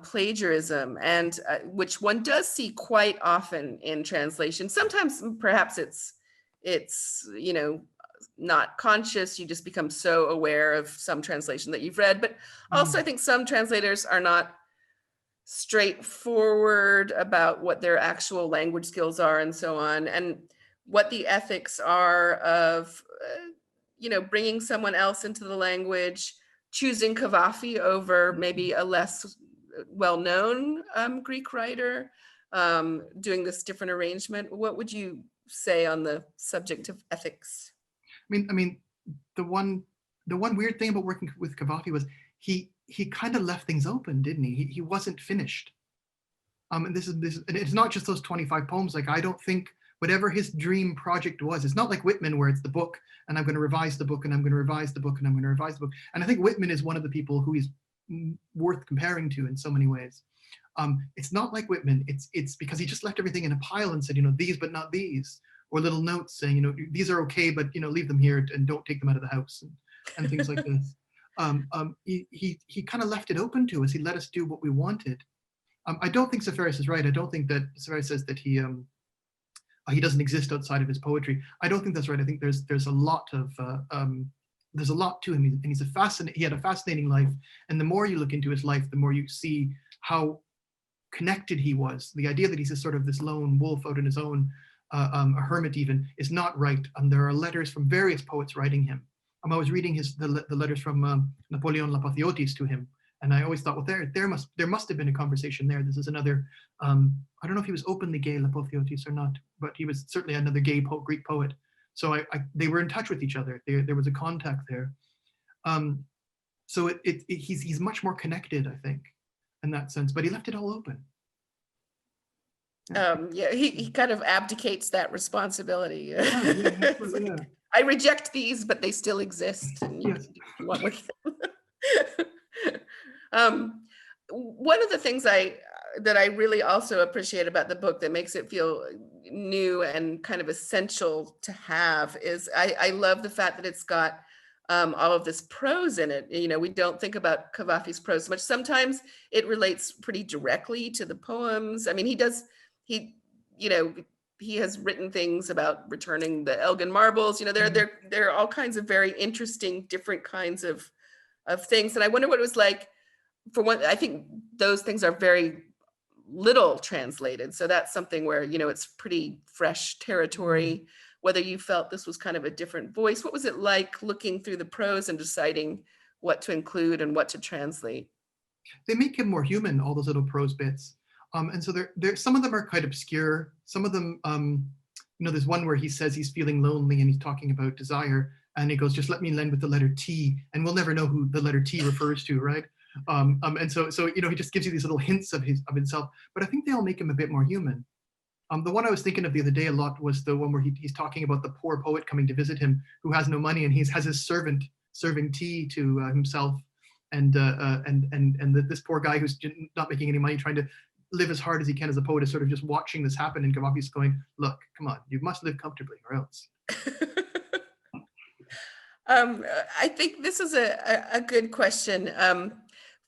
plagiarism, and which one does see quite often in translation. Sometimes perhaps it's not conscious. You just become so aware of some translation that you've read, but also I think some translators are not straightforward about what their actual language skills are and so on, and what the ethics are of bringing someone else into the language, choosing Cavafy over maybe a less well-known Greek writer, doing this different arrangement. What would you say on the subject of ethics? I mean, the one weird thing about working with Cavafy was he kind of left things open, didn't he? He wasn't finished. And this is it's not just those 25 poems. Like, I don't think whatever his dream project was, it's not like Whitman where it's the book and I'm going to revise the book and I'm going to revise the book and I'm going to revise the book. And I think Whitman is one of the people who is worth comparing to in so many ways. It's not like Whitman. It's because he just left everything in a pile and said, these but not these, or little notes saying, these are okay, but leave them here and don't take them out of the house and things like this. He kind of left it open to us. He let us do what we wanted. I don't think Safaris is right. I don't think that Safaris says that he doesn't exist outside of his poetry. I don't think that's right. I think there's a lot to him, and he had a fascinating life. And the more you look into his life, the more you see how connected he was. The idea that he's this lone wolf out on his own, a hermit even, is not right. There are letters from various poets writing him. I was reading the letters from Napoleon Lapatiotis to him, and I always thought, well, there must have been a conversation there. This is another. I don't know if he was openly gay, Lapatiotis, or not, but he was certainly another gay Greek poet. So they were in touch with each other. There was a contact there. So he's much more connected, I think, in that sense. But he left it all open. Yeah, he kind of abdicates that responsibility. Yeah. I reject these, but they still exist, and you can do what you want with them. One of the things that I really also appreciate about the book that makes it feel new and kind of essential to have is I love the fact that it's got all of this prose in it. We don't think about Cavafy's prose much. Sometimes it relates pretty directly to the poems. I mean, he has written things about returning the Elgin marbles. There are all kinds of very interesting, different kinds of things. And I wonder what it was like. For one, I think those things are very little translated. So that's something where, it's pretty fresh territory, whether you felt this was kind of a different voice. What was it like looking through the prose and deciding what to include and what to translate? They make him more human, all those little prose bits. And so some of them are quite obscure. Some of them, there's one where he says he's feeling lonely and he's talking about desire, and he goes, just let me lend with the letter T, and we'll never know who the letter T refers to, right? And so he just gives you these little hints of himself, but I think they all make him a bit more human. The one I was thinking of the other day a lot was the one where he's talking about the poor poet coming to visit him who has no money, and he has his servant serving tea to himself, and this poor guy who's not making any money, trying to live as hard as he can as a poet, is sort of just watching this happen, and Cavafy's going, look, come on, you must live comfortably or else. I think this is a good question.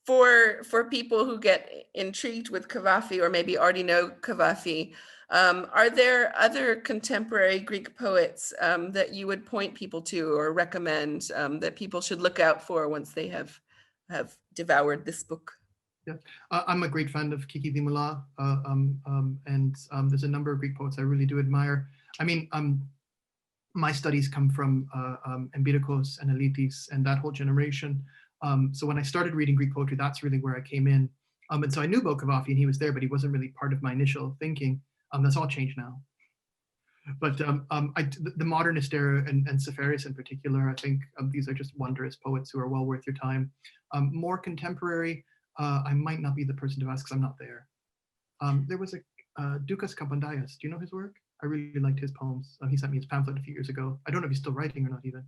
For people who get intrigued with Cavafy or maybe already know Cavafy, are there other contemporary Greek poets that you would point people to or recommend that people should look out for once they have devoured this book? Yeah, I'm a great fan of Kiki Dimula, and there's a number of Greek poets I really do admire. I mean, my studies come from Empiricos and Elitis and that whole generation. So when I started reading Greek poetry, that's really where I came in. And so I knew about Cavafy and he was there, but he wasn't really part of my initial thinking. That's all changed now. But the modernist era and Seferis in particular, I think these are just wondrous poets who are well worth your time. More contemporary, I might not be the person to ask because I'm not there. There was a Dukas Kapandaias. Do you know his work? I really liked his poems. He sent me his pamphlet a few years ago. I don't know if he's still writing or not even.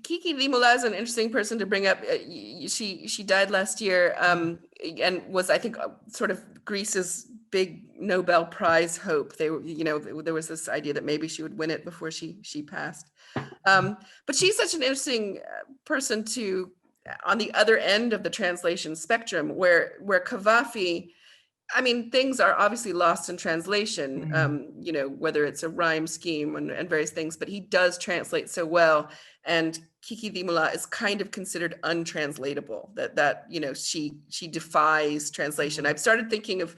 Kiki Dimula is an interesting person to bring up. She died last year and was, I think, sort of Greece's big Nobel Prize hope. There was this idea that maybe she would win it before she passed. But she's such an interesting person to, on the other end of the translation spectrum, where Cavafy, I mean, things are obviously lost in translation, whether it's a rhyme scheme and various things, but he does translate so well. And Kiki Dimula is kind of considered untranslatable, that she defies translation. I've started thinking of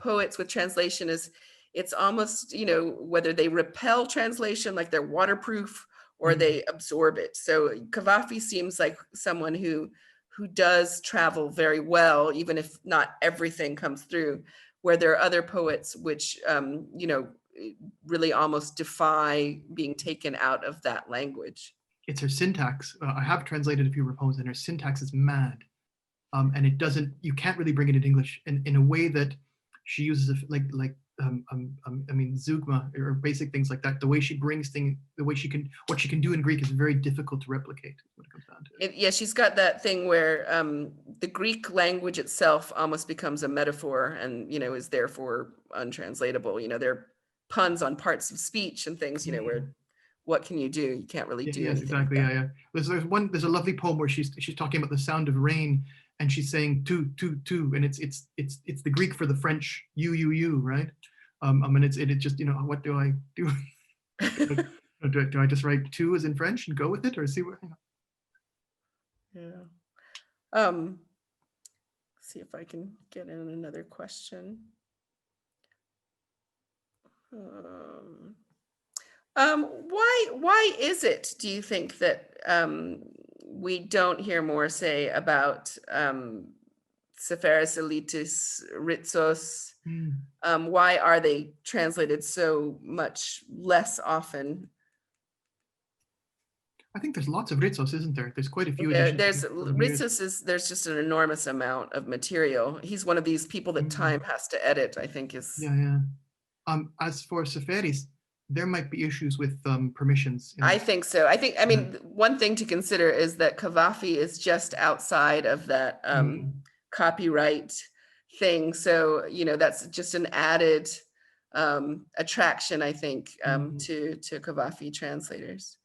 poets with translation as it's almost, whether they repel translation, like they're waterproof, or they absorb it. So Cavafy seems like someone who does travel very well, even if not everything comes through, where there are other poets which, really almost defy being taken out of that language. It's her syntax. I have translated a few of her poems and her syntax is mad. And it doesn't, you can't really bring it in English in a way that she uses zeugma or basic things like that. The way she brings things, what she can do in Greek is very difficult to replicate when it comes down to it. Yeah, she's got that thing where the Greek language itself almost becomes a metaphor and, is therefore untranslatable. There are puns on parts of speech and things, where what can you do? You can't really do anything. Exactly. Yeah. There's a lovely poem where she's talking about the sound of rain and she's saying tu, and it's the Greek for the French you, right? And it just, what do I do? do I just write two as in French and go with it, or see what? Yeah. See if I can get in another question. Why is it, do you think, that we don't hear more, say, about Seferis, Elitis, Ritsos? Why are they translated so much less often? I think there's lots of Ritsos, isn't there? There's quite a few. There's just an enormous amount of material. He's one of these people that time has to edit, I think is. Yeah. As for Seferis, there might be issues with permissions. I think so. I mean, one thing to consider is that Cavafy is just outside of that copyright thing. So, that's just an added attraction, I think, to Cavafy translators.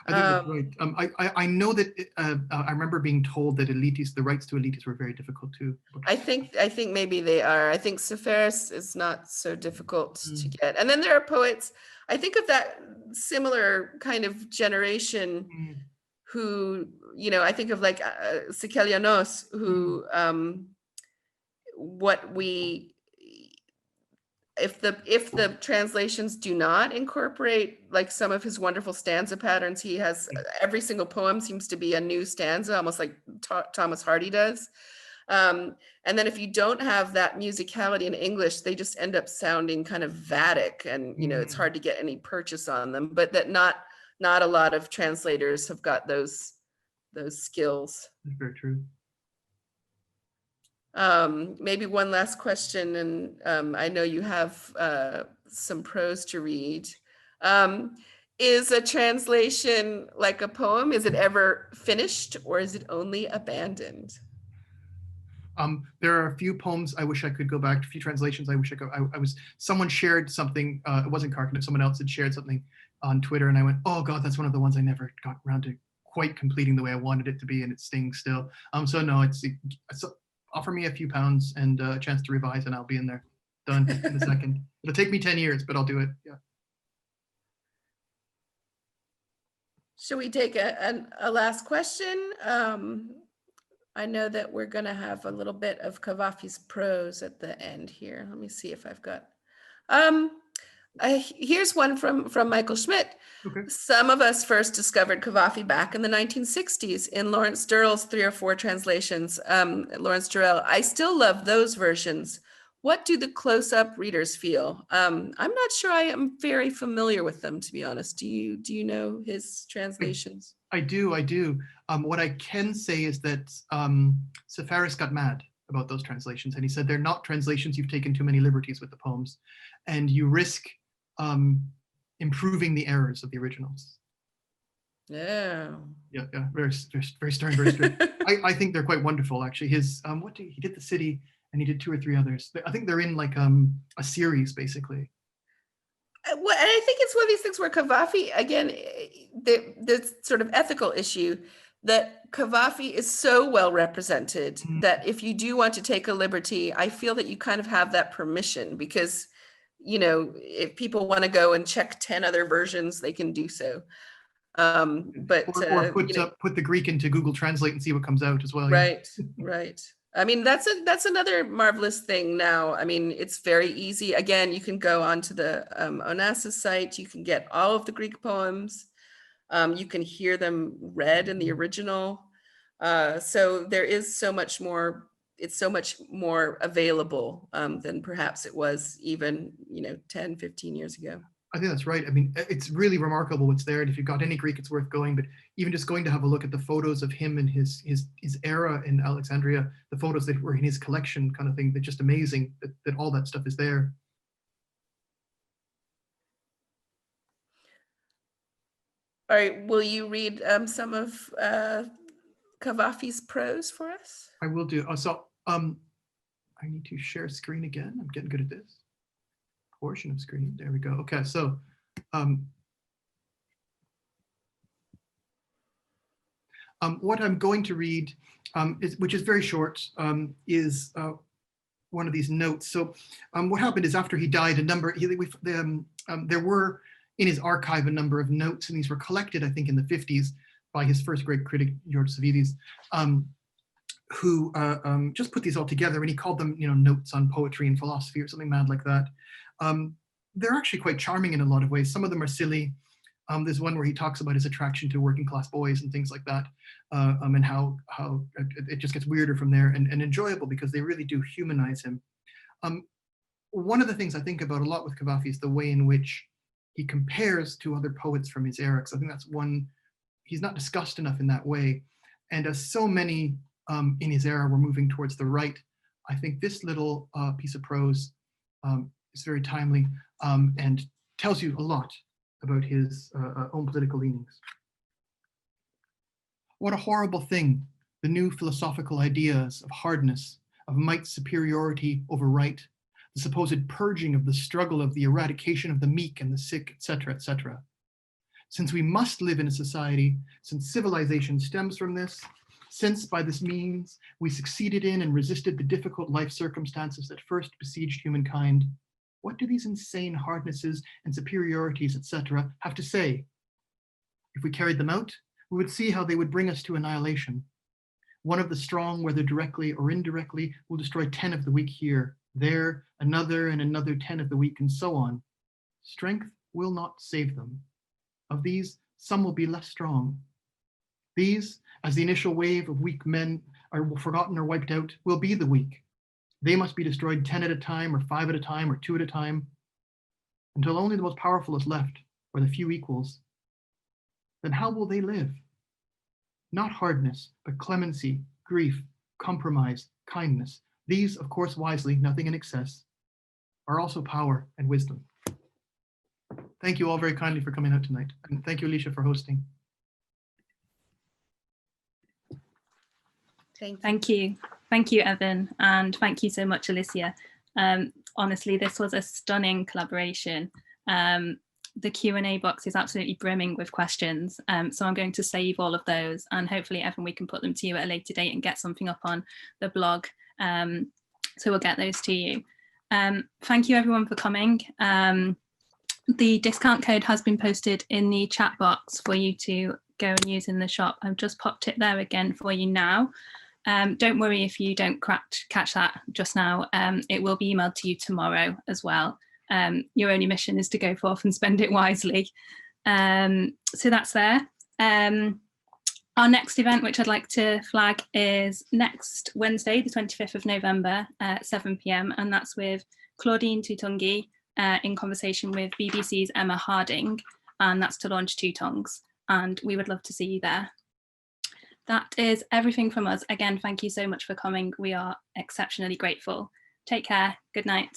I think that's right. I know that I remember being told that the rights to Elitis were very difficult too. I think maybe they are. I think Seferis is not so difficult to get. And then there are poets, I think of that similar kind of generation who, I think of like Sikelianos, who if the translations do not incorporate like some of his wonderful stanza patterns, he has every single poem seems to be a new stanza, almost like Thomas Hardy does. And then if you don't have that musicality in English, they just end up sounding kind of vatic, and it's hard to get any purchase on them. But that not a lot of translators have got those skills. That's very true. Maybe one last question, and I know you have some prose to read. Is a translation like a poem? Is it ever finished, or is it only abandoned? There are a few poems I wish I could go back to, a few translations I wish I could. Someone shared something, it wasn't Carcanet, someone else had shared something on Twitter, and I went, oh God, that's one of the ones I never got around to quite completing the way I wanted it to be, and it's staying still. So no, it's offer me a few pounds and a chance to revise, and I'll be in there, done in a second. It'll take me 10 years, but I'll do it, yeah. Should we take a last question? I know that we're going to have a little bit of Cavafy's prose at the end here. Let me see if I've got. Here's one from Michael Schmidt. Okay. Some of us first discovered Cavafy back in the 1960s in Lawrence Durrell's 3 or 4 translations. Lawrence Durrell, I still love those versions. What do the close-up readers feel? I'm not sure I am very familiar with them, to be honest. Do you know his translations? I do. What I can say is that Sefaris got mad about those translations, and he said they're not translations, you've taken too many liberties with the poems, and you risk improving the errors of the originals. Yeah. Yeah, very stern, very strict. I think they're quite wonderful, actually. His he did The City, and he did 2 or 3 others. I think they're in like a series, basically. Well, and I think it's one of these things where Cavafy, again, the sort of ethical issue that Cavafy is so well represented that if you do want to take a liberty, I feel that you kind of have that permission, because, if people want to go and check 10 other versions, they can do so. But or put the Greek into Google Translate and see what comes out as well. Right, right. I mean, that's another marvelous thing now. I mean, it's very easy. Again, you can go onto the Onassis site. You can get all of the Greek poems. You can hear them read in the original. So there is so much more. It's so much more available than perhaps it was even 10, 15 years ago. I think that's right. I mean, it's really remarkable what's there. And if you've got any Greek, it's worth going. But even just going to have a look at the photos of him and his era in Alexandria, the photos that were in his collection kind of thing, they're just amazing that all that stuff is there. All right, will you read some of Cavafy's prose for us? I will do. I need to share screen again. I'm getting good at this. Portion of screen. There we go. Okay, so what I'm going to read, which is very short, is one of these notes. So what happened is after he died, there were in his archive a number of notes, and these were collected, I think, in the 50s by his first great critic, George Savvides, who just put these all together, and he called them, notes on poetry and philosophy or something mad like that. They're actually quite charming in a lot of ways. Some of them are silly. There's one where he talks about his attraction to working class boys and things like that, and how it just gets weirder from there, and enjoyable because they really do humanize him. One of the things I think about a lot with Cavafy is the way in which he compares to other poets from his era, because I think that's one, he's not discussed enough in that way. And as so many in his era were moving towards the right, I think this little piece of prose is very timely and tells you a lot about his own political leanings. What a horrible thing, the new philosophical ideas of hardness, of might's superiority over right, the supposed purging of the struggle of the eradication of the meek and the sick, etc., etc. Since we must live in a society, since civilization stems from this, since by this means we succeeded in and resisted the difficult life circumstances that first besieged humankind, what do these insane hardnesses and superiorities, etc., have to say? If we carried them out, we would see how they would bring us to annihilation. One of the strong, whether directly or indirectly, will destroy 10 of the weak here, there, another and another 10 of the weak, and so on. Strength will not save them. Of these, some will be less strong. These, as the initial wave of weak men are forgotten or wiped out will be the weak. They must be destroyed 10 at a time, or 5 at a time, or 2 at a time, until only the most powerful is left, or the few equals. Then how will they live? Not hardness, but clemency, grief, compromise, kindness. These, of course, wisely, nothing in excess, are also power and wisdom. Thank you all very kindly for coming out tonight. And thank you, Alicia, for hosting. Thank you. Thank you, Evan. And thank you so much, Alicia. Honestly, this was a stunning collaboration. The Q&A box is absolutely brimming with questions. So I'm going to save all of those, and hopefully, Evan, we can put them to you at a later date and get something up on the blog. So we'll get those to you. Thank you everyone for coming. The discount code has been posted in the chat box for you to go and use in the shop. I've just popped it there again for you now. Don't worry if you don't catch that just now. It will be emailed to you tomorrow as well. Your only mission is to go forth and spend it wisely. So that's there. Our next event, which I'd like to flag, is next Wednesday, the 25th of November at 7 p.m. And that's with Claudine Tutungi in conversation with BBC's Emma Harding. And that's to launch Two Tongues. And we would love to see you there. That is everything from us. Again, thank you so much for coming. We are exceptionally grateful. Take care. Good night.